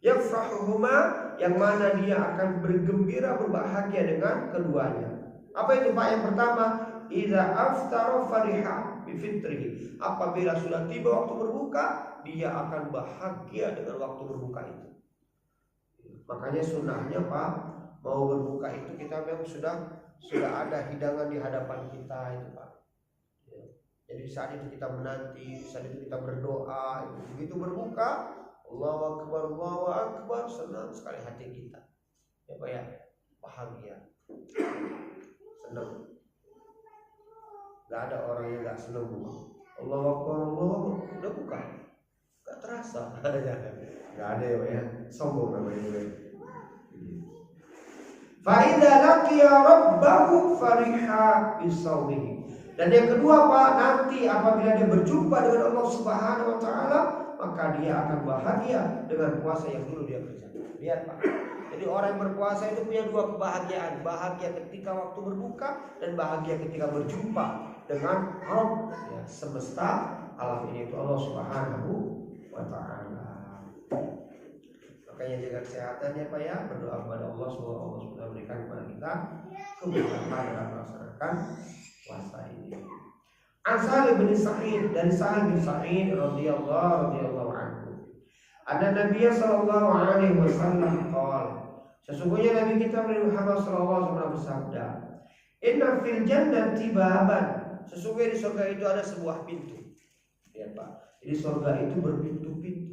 Yafrahuhuma, yang mana dia akan bergembira berbahagia dengan keduanya. Apa itu Pak? Yang pertama, idza aftara fariha bi fitrihi. Apabila sudah tiba waktu berbuka, dia akan bahagia dengan waktu berbuka itu. Makanya sunnahnya Pak, mau berbuka itu kita memang sudah ada hidangan di hadapan kita itu Pak. Jadi saat itu kita menanti, saat itu kita berdoa. Begitu berbuka, Allahu Akbar, senang sekali hati kita. Ya Pak ya, bahagia, senang. Gak ada orang yang gak senang buka. Allahu Akbar, udah buka, gak terasa. Gak ada ya Pak ya, sombong namanya. Fa'idha laqiya rabbahu fariha bisawmihi. Dan yang kedua Pak, nanti apabila dia berjumpa dengan Allah Subhanahu wa taala, maka dia akan bahagia dengan puasa yang dulu dia kerjakan. Lihat Pak. Jadi orang yang berpuasa itu punya dua kebahagiaan, bahagia ketika waktu berbuka dan bahagia ketika berjumpa dengan Rabb ya, semesta alam ini, itu Allah Subhanahu wa taala. Makanya jaga kesehatannya Pak ya, berdoa kepada Allah semoga Allah sudah berikan kepada kita keberkahan dalam melaksanakan puasa ini. An bin Sa'id, dari Sa'id bin Sa'id radhiyallahu anhu. Ada Nabi sallallahu alaihi wasallam qala, sesungguhnya Nabi kita Muhammad sallallahu alaihi wasallam bersabda, inna fil jannati baban, sesungguhnya di surga itu ada sebuah pintu. Lihat Pak, jadi surga itu berpintu-pintu.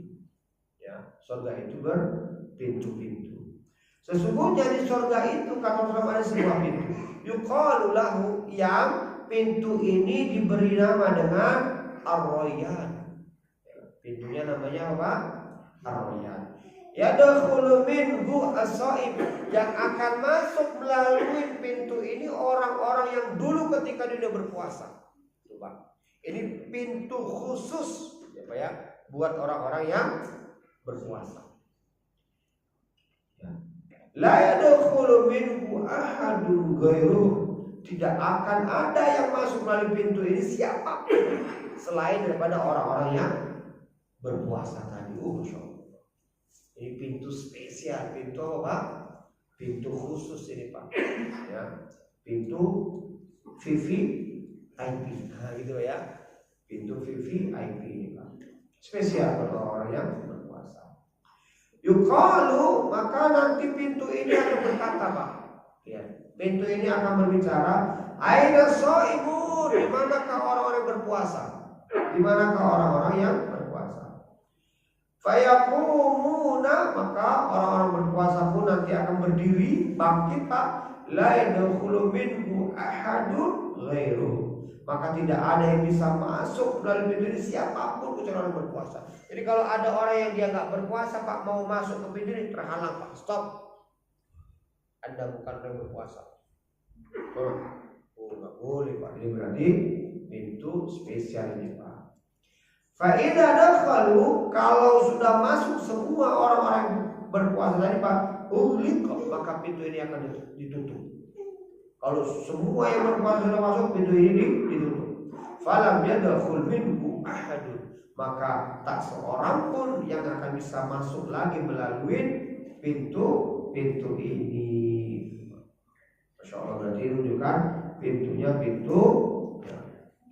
Surga itu berpintu-pintu. Sesungguhnya di surga itu kata Rasulullah ada sebuah pintu. Yuqalu lahu, yang pintu ini diberi nama dengan Ar-Rayyan. Pintunya namanya apa? Ar-Rayyan. Yadkhulu minhu as-shaim, yang akan masuk melalui pintu ini orang-orang yang dulu ketika dia berpuasa. Coba. Ini pintu khusus ya Pak ya, buat orang-orang yang berpuasa. La yadkhulu minhu ahadun ghairuh, tidak akan ada yang masuk melalui pintu ini siapa selain daripada orang-orang yang berpuasa tadi. Masya Allah. Ini pintu spesial, pintu apa? Pintu khusus ini Pak. Ya, pintu VVIP. Nah, gitu ya. Pintu VVIP ini Pak. Spesial untuk orang yang berpuasa. Yuqalu, maka nanti pintu ini akan berkata Pak. Ya, pintu ini akan berbicara, aina shaimun, di manakah orang-orang yang berpuasa? Di manakah orang-orang yang berpuasa? Fayaqumuna, maka orang-orang berpuasa pun nanti akan berdiri, bangkit Pak. La yadkhulu minhu ahadun ghairuh, maka tidak ada yang bisa masuk melalui pintu ini siapapun kecuali orang berpuasa. Jadi kalau ada orang yang dia nggak berpuasa Pak, mau masuk ke pintu ini terhalang Pak, stop. Anda bukan orang berpuasa. Oh nggak boleh Pak. Ini berarti pintu spesial ini Pak. Fa'idha dakhalu, kalau sudah masuk semua orang-orang berpuasa tadi Pak, maka pintu ini akan ditutup. Kalau semua yang berpuasa sudah masuk, pintu ini ditutup. Falam yadkhul minhu ahadun, maka tak seorang pun yang akan bisa masuk lagi melalui pintu ini. Masya Allah, berarti menunjukkan pintunya pintu ya,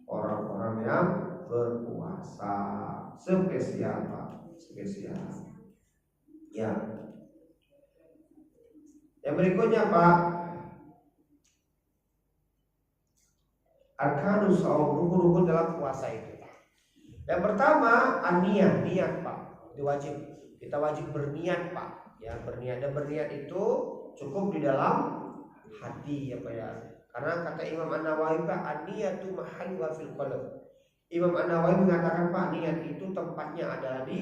orang-orang yang berpuasa spesial Pak, spesial. Ya. Yang berikutnya Pak, arkanus saum, rukun-rukun dalam puasa itu. Yang pertama niat Pak, itu wajib. Kita wajib berniat Pak. Ya, berniat, dan berniat itu cukup di dalam hati ya Pak ya. Karena kata Imam An-Nawawi Pak, an-niyatu mahalluha fil qalb. Imam An-Nawawi mengatakan Pak, niat itu tempatnya adalah di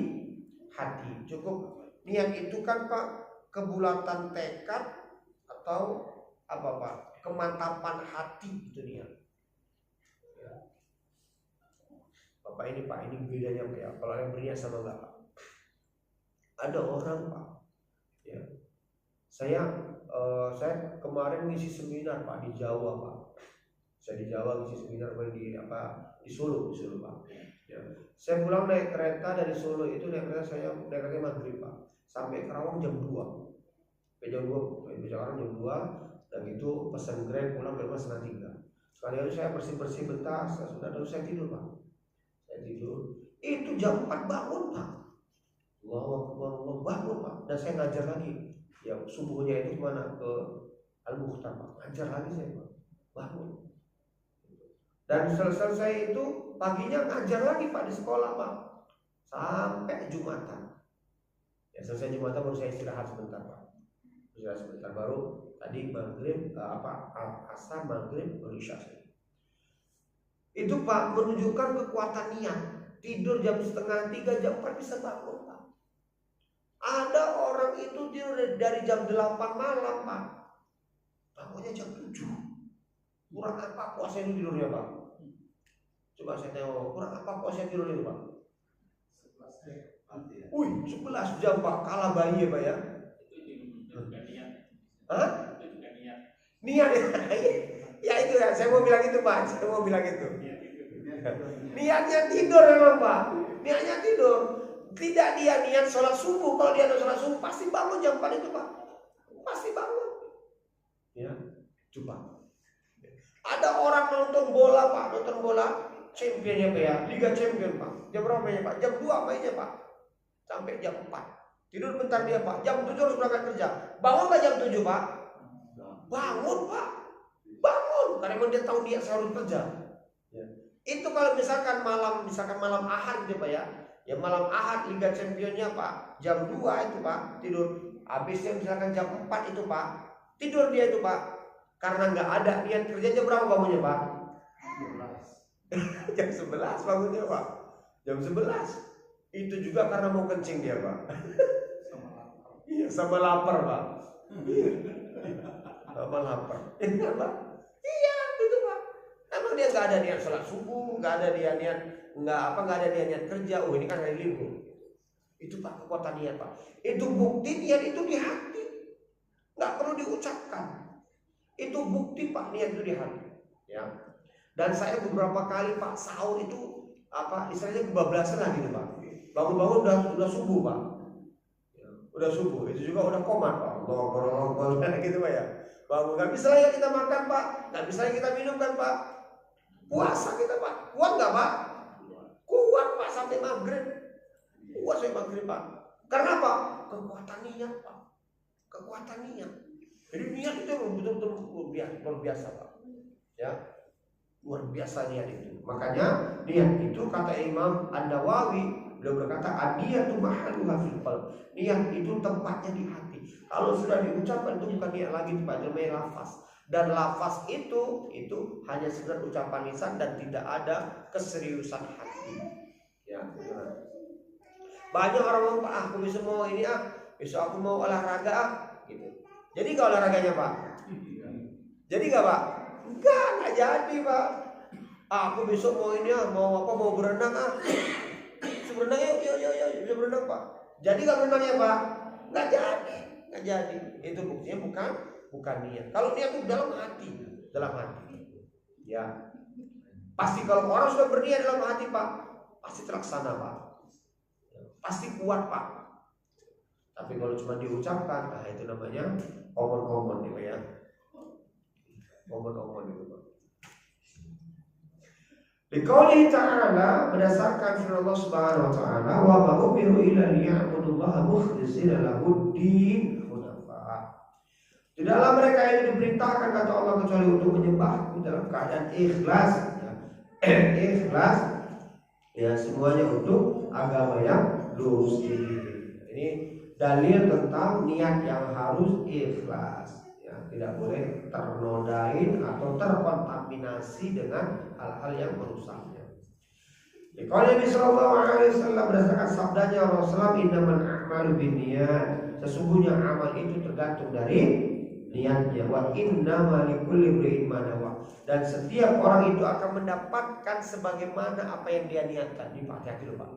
hati. Cukup niat itu kan Pak, kebulatan tekad atau apa Pak? kemantapan hati itu dia. Ya. Bapak ini Pak, ini bedanya Pak ya. Kalau yang berniat sama enggak Pak. Ada orang Pak, ya. Saya kemarin ngisi seminar Pak di Jawa Pak. Saya di Jawa ngisi seminar di Solo Pak. Ya. Saya pulang naik kereta dari Solo itu naik kereta maghrib Pak. Sampai Karawang jam 2. Jam 2, Jakarta jam 2 dan itu pesan Grab pulang jam 2:30. Sekali itu saya bersih bentar, sudah saya tidur Pak. Saya tidur. Itu jam 4 bangun Pak. Allahu bangun Pak. Dan saya ngajar lagi. Ya subuhnya itu kemana? Ke Al-Mukhtar Pak. Ngajar lagi saya Pak. Bangun. Dan selesai itu paginya ngajar lagi Pak di sekolah Pak. Sampai Jumatan. Ya selesai Jumatan baru saya istirahat sebentar Pak. Istirahat sebentar baru tadi maghrib asar maghrib baru isya. Itu Pak menunjukkan kekuatan niat. Tidur jam 2:30, jam 4 bisa bangun Pak. Ada orang itu tidur dari jam 8 malam Pak. Bangunnya jam 7. Kurang apa puasa itu tidurnya Pak? Coba saya tengok, kurang apa puasa tidur itu Pak? 11 jam Pak, kalah bayi ya Pak ya? Hah? Niat ya itu ya, saya mau bilang itu Pak, Niatnya tidur memang Pak, niatnya tidur. Tidak dia niat sholat subuh, kalau dia ada sholat subuh pasti bangun jam 4 itu Pak, pasti bangun. Ya, coba. Ada orang nonton bola Pak, championnya Pak ya, Liga Champion Pak. Jam berapa mainnya Pak? Jam 2 mainnya Pak, sampai jam 4. Tidur bentar dia Pak, jam 7 harus berangkat kerja. Bangun nggak jam 7 Pak? Bangun Pak, bangun. Karena memang dia tahu dia harus kerja. Ya. Itu kalau misalkan malam Ahad gitu Pak ya. Ya malam Ahad Liga Championnya Pak, jam 2 itu Pak tidur. Habisnya misalkan jam 4 itu Pak, tidur dia itu Pak. Karena nggak ada niat kerja, jam berapa bangunnya Pak? Jam 11 bangunnya Pak. Jam 11. Itu juga karena mau kencing dia Pak. Iya, sama lapar Pak. Sama lapar. Iya Pak. Iya, itu Pak. Emang dia nggak ada niat sholat subuh, nggak ada dia niat kerja. Oh ini kan hari libur. Itu Pak kekuatan niat Pak. Itu bukti niat itu di hati. Nggak perlu diucapkan. Itu bukti Pak niat itu di hati. Ya. Dan saya beberapa kali Pak sahur itu istilahnya kebablasan lagi nih Pak. Bangun-bangun udah subuh Pak. Ya, udah subuh. Itu juga udah komat Pak. Allah gitu Pak ya. Bangun nggak bisa lagi kita makan Pak. Nggak bisa lagi kita minum kan Pak. Puasa kita Pak. Kuat nggak Pak? Kuat Pak sampai maghrib. Kuat sampai maghrib Pak. Karena apa? Kekuatan niat Pak. Kekuatan niat. Jadi niat itu betul-betul luar biasa Pak. Ya. Luar biasa niat itu. Makanya niat itu kata Imam An-Nawawi, beliau berkata an-niyatu mahalluha fil qalb. Niat itu tempatnya di hati. Kalau sudah diucapkan itu bukan niat lagi Pak, namanya lafaz. Dan lafaz itu hanya sekedar ucapan lisan dan tidak ada keseriusan hati. Ya, benar. Banyak orang ngomong Pak, aku besok mau ini besok aku mau olahraga gitu. Jadi enggak olahraganya Pak? Jadi enggak Pak? Enggak jadi Pak. Aku besok mau ini mau berenang berenang yuk bisa berenang Pak. Jadi enggak berenangnya Pak? Enggak jadi. Itu buktinya bukan niat. Kalau niat itu dalam hati. Ya. Pasti kalau orang sudah berniat dalam hati Pak, pasti terlaksana Pak. Pasti kuat Pak. Tapi kalau cuma diucapkan, itu namanya omong-omong gitu ya. Omong-omong gitu Pak. Liqaulihi ta'ala, berdasarkan firman Allah Subhanahu wa taala, wa ma umiru illa liya'budullaha mukhlishina lahud-din hunafa. Tidaklah mereka ini diperintahkan kata Allah kecuali untuk menyembah dalam keadaan ikhlas. Ikhlas ya semuanya untuk agama yang lurus ini. Ini dalil tentang niat yang harus ikhlas. Tidak boleh ternodain atau terkontaminasi dengan hal-hal yang merusaknya. Kalau Nabi Sallallahu Alaihi Wasallam berdasarkan sabdanya Rasulullah, innamal a'malu binniyat, sesungguhnya amal itu tergantung dari niatnya. Wa innama likulli imri'in ma nawa. Dan setiap orang itu akan mendapatkan sebagaimana apa yang dia niatkan. Ini Pak, hati-hati loh Pak.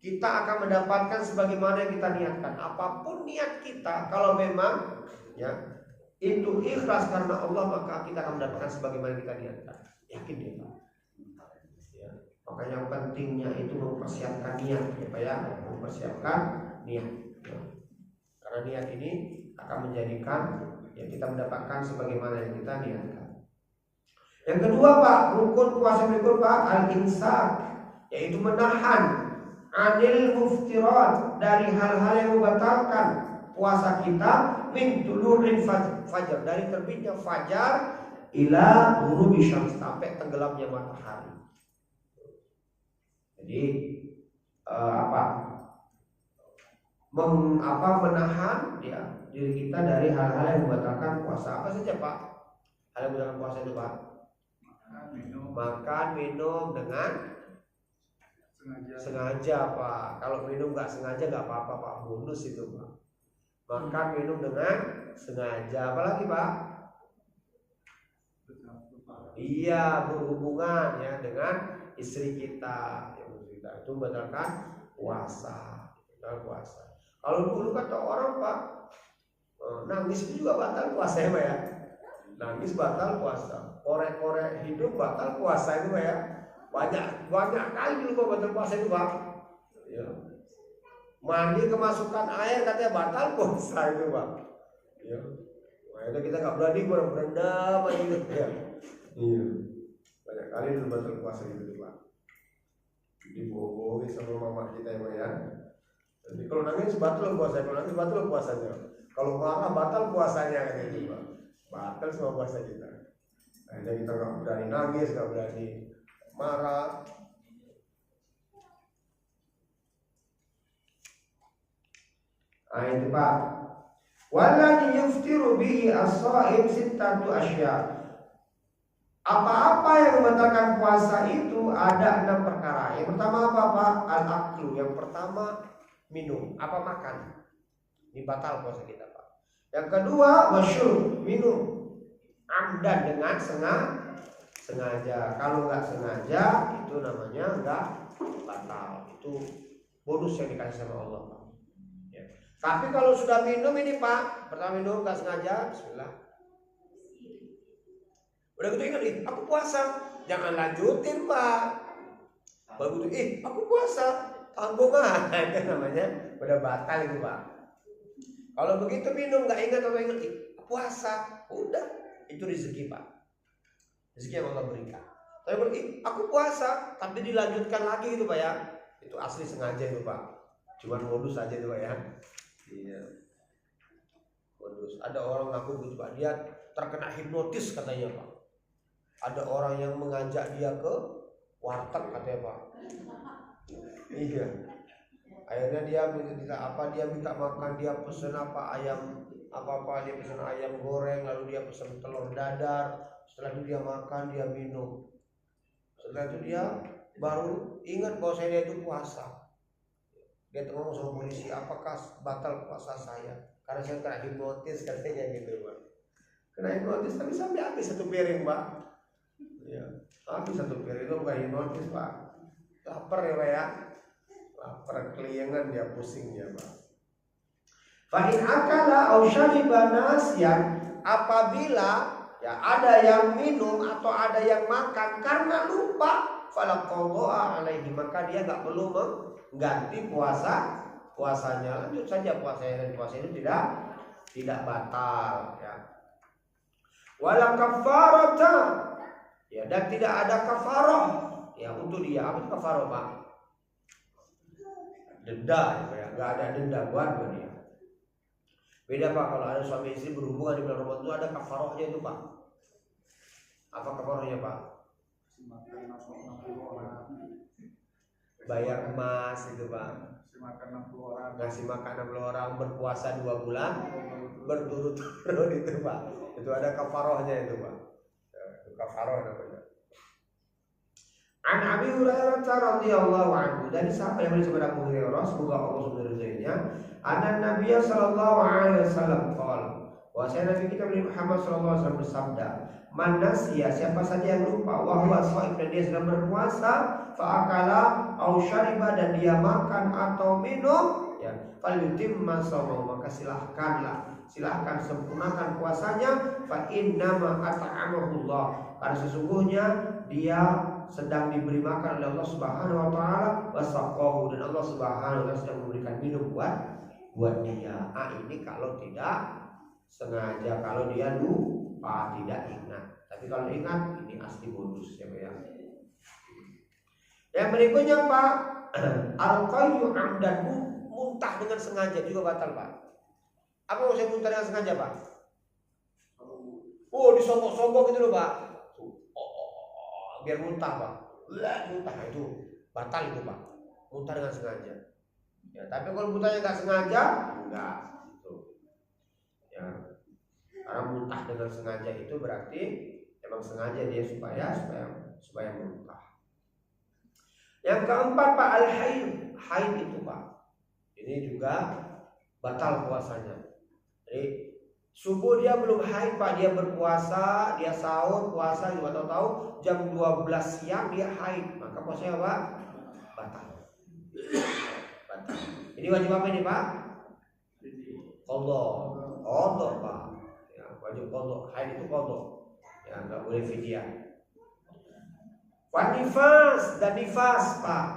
Kita akan mendapatkan sebagaimana yang kita niatkan. Apapun niat kita, kalau memang ya itu ikhlas karena Allah, maka kita akan mendapatkan sebagaimana kita niatkan. Yakin dia Pak. Ya. Makanya pentingnya itu mempersiapkan niat ya Pak ya, mempersiapkan niat. Ya. Karena niat ini akan menjadikan ya kita mendapatkan sebagaimana yang kita niatkan. Yang kedua Pak, rukun puasa berikut Pak, al-imsak, yaitu menahan anil muftirat, dari hal-hal yang membatalkan puasa kita, min tulu'il fajar, dari terbitnya fajar ila ghurubi syams, sampai tenggelamnya matahari. Jadi menahan ya diri kita dari hal-hal yang membatalkan puasa. Apa saja Pak hal yang membatalkan puasa itu Pak? Makan, minum dengan sengaja Pak. Kalau minum nggak sengaja nggak apa-apa Pak, bonus itu Pak. Makan, minum dengan sengaja. Apalagi Pak? Iya, berhubungan ya dengan istri kita. Itu membatalkan puasa. Kalau dulu kata orang Pak, nangis itu juga batal puasa ya Pak ya. Nangis batal puasa, korek-korek hidup batal puasa itu Pak ya. Banyak kali dulu Pak batal puasa itu Pak. Ya. Mandi kemasukan air katanya batal puasa itu Pak. Ya. Makanya kita nggak berani berendam gitu ya. Iya. Banyak kali dulu batal puasa itu Pak. Dibohongi sama mama kita ya. Jadi kalau nangis batal puasa, kalau nangis batal puasanya. Kalau marah batal puasanya kayak gitu Pak. Batal semua puasa kita. Akhirnya kita nggak berani nangis, nggak berani marah. Nah itu Pak. Walladhi yuftiru bihi as-shaim sittatu asya. Apa-apa yang membatalkan puasa itu ada 6 perkara. Yang pertama apa Pak? Al-aklu. Yang pertama minum. Apa makan? Ini batal puasa kita Pak. Yang kedua wasyurb, minum amdan dengan sengaja. Kalau nggak sengaja itu namanya nggak batal. Itu bonus yang dikasih sama Allah Pak. Ya. Tapi kalau sudah minum ini Pak, pertama minum nggak sengaja, bismillah. Udah gitu ingat, aku puasa, jangan lanjutin Pak. Baru gitu, aku puasa, tanggungan, itu namanya udah batal itu Pak. Kalau begitu minum nggak ingat atau ingat, puasa, udah itu rezeki Pak. Rezeki yang Allah berikan. Tapi berarti aku puasa, tapi dilanjutkan lagi gitu Pak ya. Itu asli sengaja itu Pak. Cuman modus aja itu Pak ya. Iya. Modus. Ada orang ngaku gitu Pak, dia terkena hipnotis katanya Pak. Ada orang yang mengajak dia ke warteg katanya Pak. Iya. Akhirnya dia minta makan, dia pesen ayam dia pesen ayam goreng, lalu dia pesen telur dadar. Setelah itu dia makan, dia minum. Setelah itu dia baru ingat bahwa dia itu puasa. Dia ngomong sama polisi, apakah batal puasa saya? Karena saya kena hipnotis katanya gitu Pak. Kena hipnotis tapi sampai habis 1 piring Pak. Ya, habis 1 piring itu bukan hipnotis Pak. Lapar ya Pak ya. Lapar keliengan dia pusingnya Pak. Fa in akala aw syariba nasyan, apabila ya ada yang minum atau ada yang makan karena lupa, fala qadha alaihi, maka dia enggak perlu mengganti puasanya, lanjut saja puasanya, dan puasa itu tidak batal ya. Wala kafarata, ya, dan tidak ada kafarah ya untuk dia. Apa itu kafarah Pak? Denda ya, enggak ada denda buat dia. Beda Pak, kalau ada suami istri berhubungan di bulan Ramadan itu ada kafarahnya itu Pak. Apa kafarahnya Pak? Bayar emas itu Pak. Ngasih makan 60 orang, berpuasa 2 bulan berturut-turut itu Pak. Itu ada kafarahnya itu Pak. Itu kafarah namanya. An Abi Hurairah radhiyallahu anhu, dari sahabat yang disebut Abu Hurairah, semoga Allah subhanahu wa ta'ala, anna Nabi sallallahu alaihi wasallam qala, Bahwasanya Nabi kita Muhammad SAW bersabda, "Man nasiya, siapa saja yang lupa, wa huwa shaim, dan dia sedang berpuasa, fa akala au syariba, dan dia makan atau minum, ya, falyutimma shaumahu, maka silahkan sempurnakan puasanya, fa innama at'amahullah, karena sesungguhnya dia sedang diberi makan oleh Allah Subhanahu wa taala, wasaqahu, dan Allah Subhanahu wa taala sedang memberikan minum buat dia." Ini kalau tidak sengaja, kalau dia lupa, tidak ingat. Tapi kalau ingat, ini asli bonus ya Pak ya. Yang berikutnya Pak, al-qayyu amdan, muntah dengan sengaja juga batal Pak. Apa maksudnya muntah dengan sengaja Pak? Oh, disogok-sogok gitu loh Pak. Biar muntah Pak. Muntah itu batal itu Pak. Muntah dengan sengaja. Ya, tapi kalau muntahnya nggak sengaja, enggak. Ya, karena muntah dengan sengaja itu berarti emang sengaja dia supaya muntah. Yang keempat Pak, haid itu Pak, ini juga batal puasanya. Jadi subuh dia belum haid Pak, dia berpuasa, dia sahur puasa juga tahu-tahu jam 12 siang dia haid, maka puasanya Pak batal. Ini wajib apa ini Pak? Qadha Pak. Ya, wajib qadha. Haid itu qadha. Ya, enggak boleh fidyah. Nifas dan nifas Pak.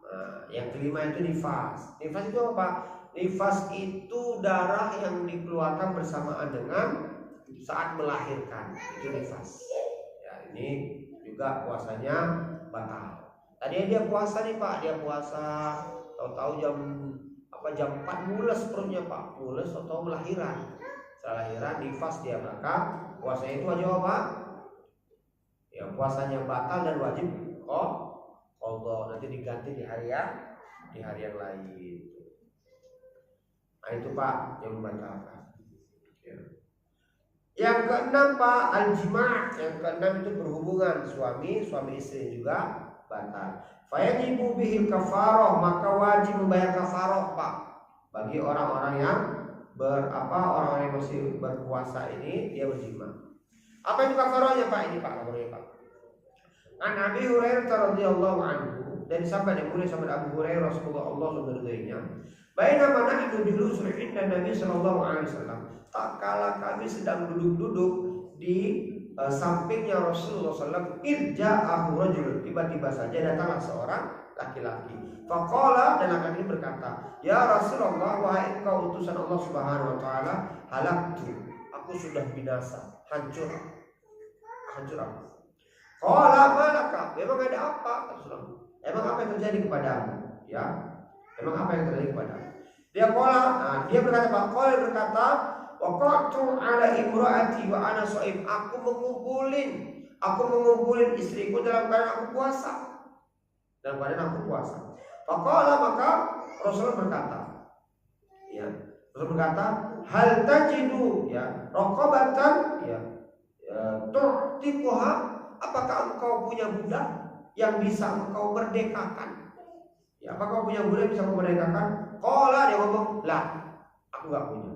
Nah, yang kelima itu nifas. Nifas itu apa Pak? Nifas itu darah yang dikeluarkan bersamaan dengan saat melahirkan. Itu nifas. Ya, ini juga puasanya batal. Tadi dia puasa nih Pak, dia puasa tahu-tahu jam 4 mules perutnya Pak, mules atau lahiran. Setelah lahiran nifas dia, maka puasanya itu wajib apa? Ya, puasanya batal dan wajib qadha, nanti diganti di hari yang lain. Nah itu Pak yang membatalkan. Ya. Yang keenam Pak, al-jima'. Yang keenam itu berhubungan suami istri juga batal. Fayajibu bihil kafarah, maka wajib membayar kafarah Pak bagi orang-orang yang orang yang masih berpuasa ini dia berjima. Apa itu kafarahnya Pak? Ini Pak kafarahnya Pak. An Abi Hurairah radhiyallahu anhu, dari sahabat yang mulia sahabat Abu Hurairah Rasulullah Allah SAW, bainama nahnu julusun inda Nabi sallallahu alaihi wasallam, tak kala kami sedang duduk-duduk di sampingnya Rasulullah SAW, irja'ahu rajul, tiba-tiba saja datanglah seorang laki-laki. Faqala, dan laki ini berkata, "Ya Rasulullah, wahai engkau utusan Allah Subhanahu wa taala, halaktu, aku sudah binasa, hancur aku." Qala malaka, memang ada apa? Rasulullah, emang apa yang terjadi kepadamu? Ya, emang apa yang terjadi kepadamu? Dia berkata, Pak, qala berkata, waqatu ala imraati wa ana shaim, aku mengumpulin istriku dalam keadaan aku puasa. Faqala, maka Rasul berkata, ya, Rasul berkata, hal tajidu, ya, raqabatan, ya, tu'tiquha, apakah engkau punya budak yang bisa engkau merdekakan? Ya, apakah engkau punya budak yang bisa engkau merdekakan? Qala, dia ngomong, lah, aku enggak punya.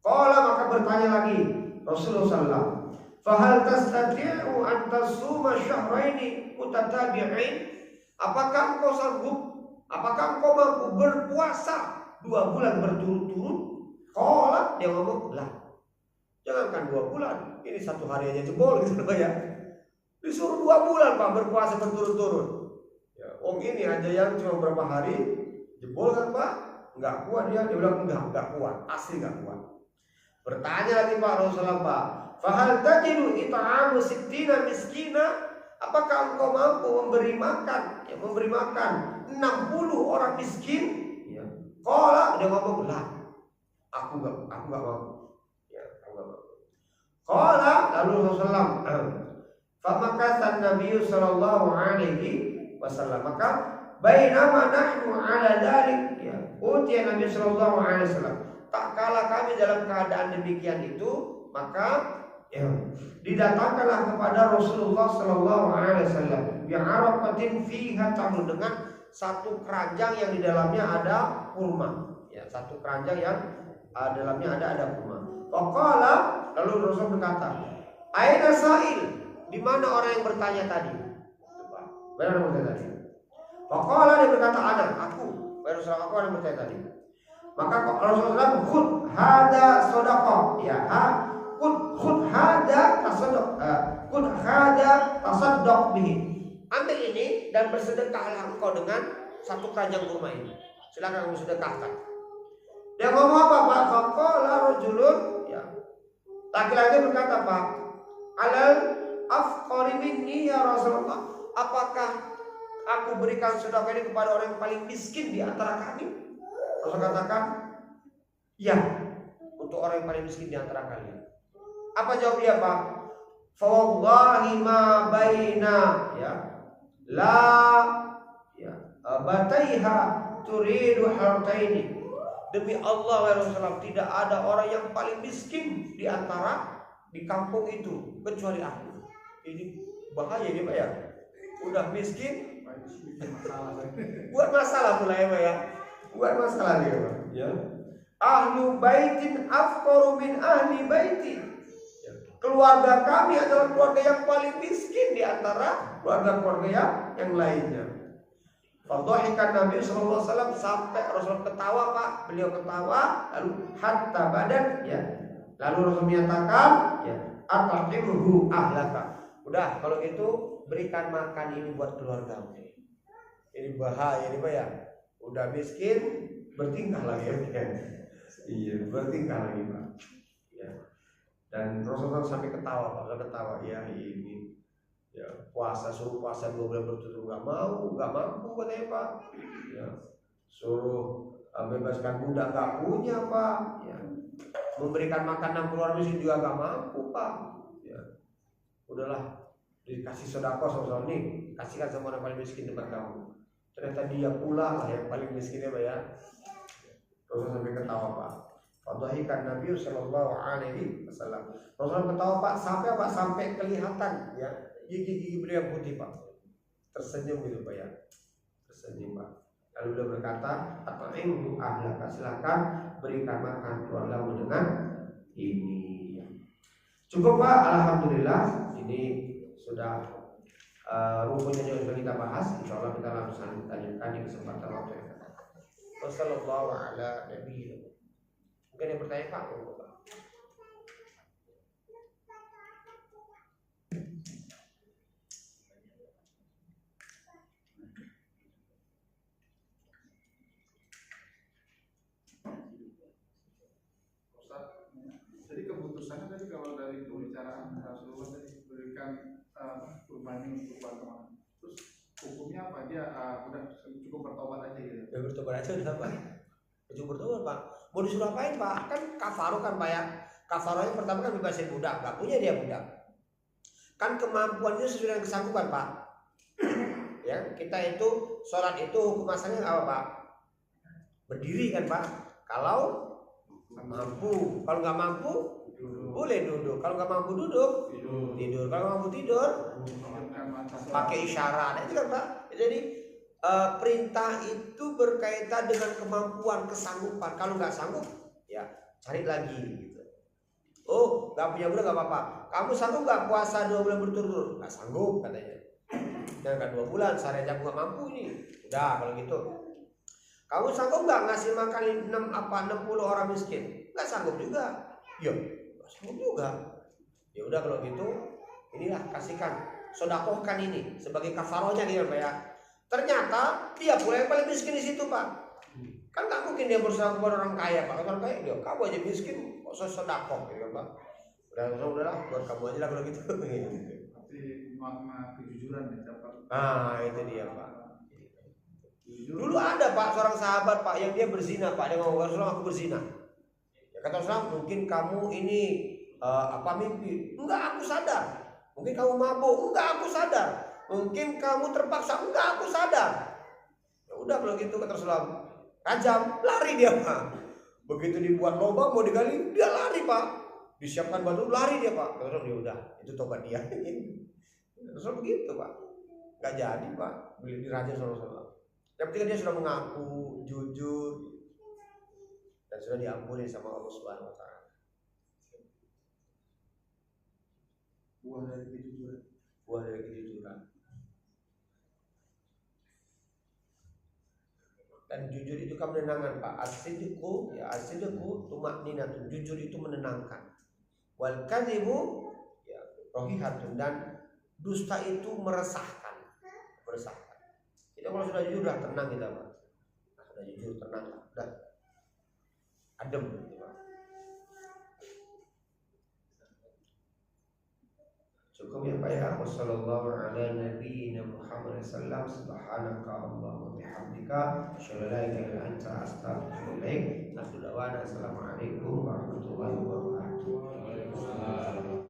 Qala, maka bertanya lagi Rasulullah SAW, fahal tastati'u an tasuma syahraini mutatabi'ain, apakah engkau sanggup, apakah engkau mampu berpuasa 2 bulan berturut-turut? Qala, dia ngomong, lah, jangankan 2 bulan, ini 1 hari aja jebol gitu Pak ya. Disuruh 2 bulan Pak berpuasa berturut-turut. Ya, ini aja yang cuma berapa hari jebol kan Pak? Enggak kuat dia bilang enggak kuat, asli enggak kuat. Bertanya lagi Pak Rasulullah, Pak, fahal tajidu it'amu 60 miskina, apakah engkau mampu memberi makan 60 orang miskin? Ya. Qala, dia ngomong, lah, aku enggak mampu. Ya, aku enggak mampu. Qala, lalu Rasulullah famakathan Nabi sallallahu alaihi wasallam, maka bainama nahnu ala dzalik, ya, utiya Nabi sallallahu alaihi wasallam, tak kala kami dalam keadaan demikian itu, maka ya, didatangkanlah kepada Rasulullah sallallahu alaihi wasallam yang araqatin fiha tamr, dengan 1 keranjang yang di dalamnya ada kurma, ya, 1 keranjang yang dalamnya ada kurma. Faqala, lalu Rasul berkata, aina sa'il? Di mana orang yang bertanya tadi? Mana orang yang bertanya tadi? Faqala, dia berkata, ana, aku. Rasulullah, aku yang bertanya tadi. Maka Rasulullah, khud hada sadaqah. Ya, khud hada tasaddaq. Khud hada tasaddaq bihi. Ambil ini dan bersedekahlah engkau dengan satu keranjang kurma ini. Silakan kamu sedekahkan. Dia ngomong apa, Pak? Faqala rajulun, ya. Laki-laki berkata, Pak, alal afqari minni ya Rasulullah. Apakah aku berikan sedekah ini kepada orang yang paling miskin di antara kami? Rasul katakan, ya, untuk orang yang paling miskin di antara kalian. Apa jawab dia, Pak? Fa wallahi ma baina, ya, la, ya, bataiha turidu hartaini. Demi Allah ya Rasulullah, tidak ada orang yang paling miskin di antara di kampung itu kecuali aku. Ini bahaya ini, Pak ya. Udah miskin, buat masalah mulai, Pak ya. Buat masalah dia, Pak. Ya. Ahlu baitin afqaru min ahli baitin. Keluarga kami adalah keluarga yang paling miskin di antara keluarga-keluarga yang lainnya. Fadhahikan Nabi sallallahu alaihi wasallam sampai Rasul ketawa, Pak. Beliau ketawa lalu hatta badan, ya. Lalu Rasul menyatakan, ya, at'imhu ahlaka. Udah kalau gitu berikan makan ini buat keluargamu. Ini bahaya ini, Pak ya. Udah miskin bertingkah lagi, ya. Iya, bertingkah lagi, Pak. Ya. Dan Rasulullah sampai ketawa, Pak. Ketawa, ya ini. Ya, suruh puasa 2 bulan berturut-turut nggak mampu katanya, Pak. Ya. Suruh bebaskan budak nggak punya, Pak. Ya. Memberikan makan 60 orang miskin juga nggak mampu, Pak. Ya. Udahlah, dikasih sedekah sama nih, kasihkan sama orang paling miskin depan kamu. Ternyata dia pula lah yang paling miskinnya, Pak ya. Rasul sampai ketawa, Pak. Fadhahikan Nabi sallallahu alaihi wasallam. Rasul ketawa, Pak, sampai apa? Sampai kelihatan, ya, gigi-gigi beliau putih, Pak. Tersenyum gitu, Pak ya. Tersenyum, Pak. Lalu beliau berkata, at'imhu ahlaka, silakan berikan makan keluargamu dengan ini. Cukup, Pak. Alhamdulillah. Ini sudah rukunnya yang sudah kita bahas. Insyaallah kita langsung lanjutkan di kesempatan waktu yang akan datang. Wassallallahu ala nabiyina. Mungkin ada pertanyaan, Pak? Jadi keputusannya tadi kalau dari pembicaraan Rasulullah tadi berikan kurban ini kurban kemana? Terus hukumnya apa? Dia udah cukup bertobat aja gitu? Ya bertobat aja udah, Pak. Cukup bertobat, Pak. Mau disuruh apain, Pak? Kan kafaroh kan, Pak ya. Kafaroh yang pertama kan bebasin budak, nggak punya dia budak. Kan kemampuannya sesuai dengan kesanggupan, Pak. Ya, kita itu sholat itu hukum asalnya apa, Pak? Berdiri kan, Pak. Kalau mampu, kalau nggak mampu boleh duduk. Kalau nggak mampu duduk tidur. Kalau nggak mampu tidur pakai isyarat. Itu kan, Pak. Jadi perintah itu berkaitan dengan kemampuan, kesanggupan. Kalau nggak sanggup, ya cari lagi gitu. Oh, nggak punya budak nggak apa-apa. Kamu sanggup nggak puasa 2 bulan berturut-turut? Nggak sanggup katanya. Dan kan 2 bulan, sehari aja nggak mampu ini. Udah kalau gitu. Kamu sanggup nggak ngasih makan 60 orang miskin? Nggak sanggup juga. Ya, nggak sanggup juga. Ya udah kalau gitu, inilah kasihkan, sodakohkan ini sebagai kafarohnya gitu, Pak ya. Ternyata dia pula yang paling miskin di situ, Pak. Kan nggak mungkin dia berusaha kepada orang kaya, Pak. Orang kaya dia, kamu aja miskin, kok sodakoh gitu, Pak. Udahlah, buat kamu aja lah kalau gitu. Tapi makna kejujuran ya dapat. Nah itu dia, Pak. Dulu ada, Pak, seorang sahabat, Pak, yang dia berzina, Pak. Dia ngomong, Rasulullah, aku berzina. Ya kata Rasulullah, mungkin kamu ini mimpi? Enggak, aku sadar. Mungkin kamu mabuk? Enggak, aku sadar. Mungkin kamu terpaksa? Enggak, aku sadar. Ya udah kalau gitu, kata Rasulullah, rajam, lari dia, Pak. Begitu dibuat lubang mau digali, dia lari, Pak. Disiapkan batu, lari dia, Pak. Kata Rasulullah, ya udah, itu tobat dia. Rasulullah begitu, Pak. Enggak jadi, Pak. Beli dirajam sama Rasulullah. Yang penting dia sudah mengaku, jujur, dan sudah diampuni sama Allah Subhanahu wa Ta'ala. buah dari kejujuran. Buah dari kejujuran. Dan jujur itu kan menenangkan Pak. As-sidqu tuma'ninatun. Jujur itu menenangkan. Wal kadzibu ya rohihatun, dan dusta itu meresahkan. Kita kalau sudah jujur udah tenang kita Pak. Sudah jujur tenang, udah adem gitu Pak. Cukup ya Pak ya. Wassallallahu ala nabiyyina Muhammad sallam. Subhanaka Allahumma bihamdika asyhadu an la ilaha illa anta astaghfiruka wa atubu ilaik. Assalamualaikum warahmatullahi wabarakatuh.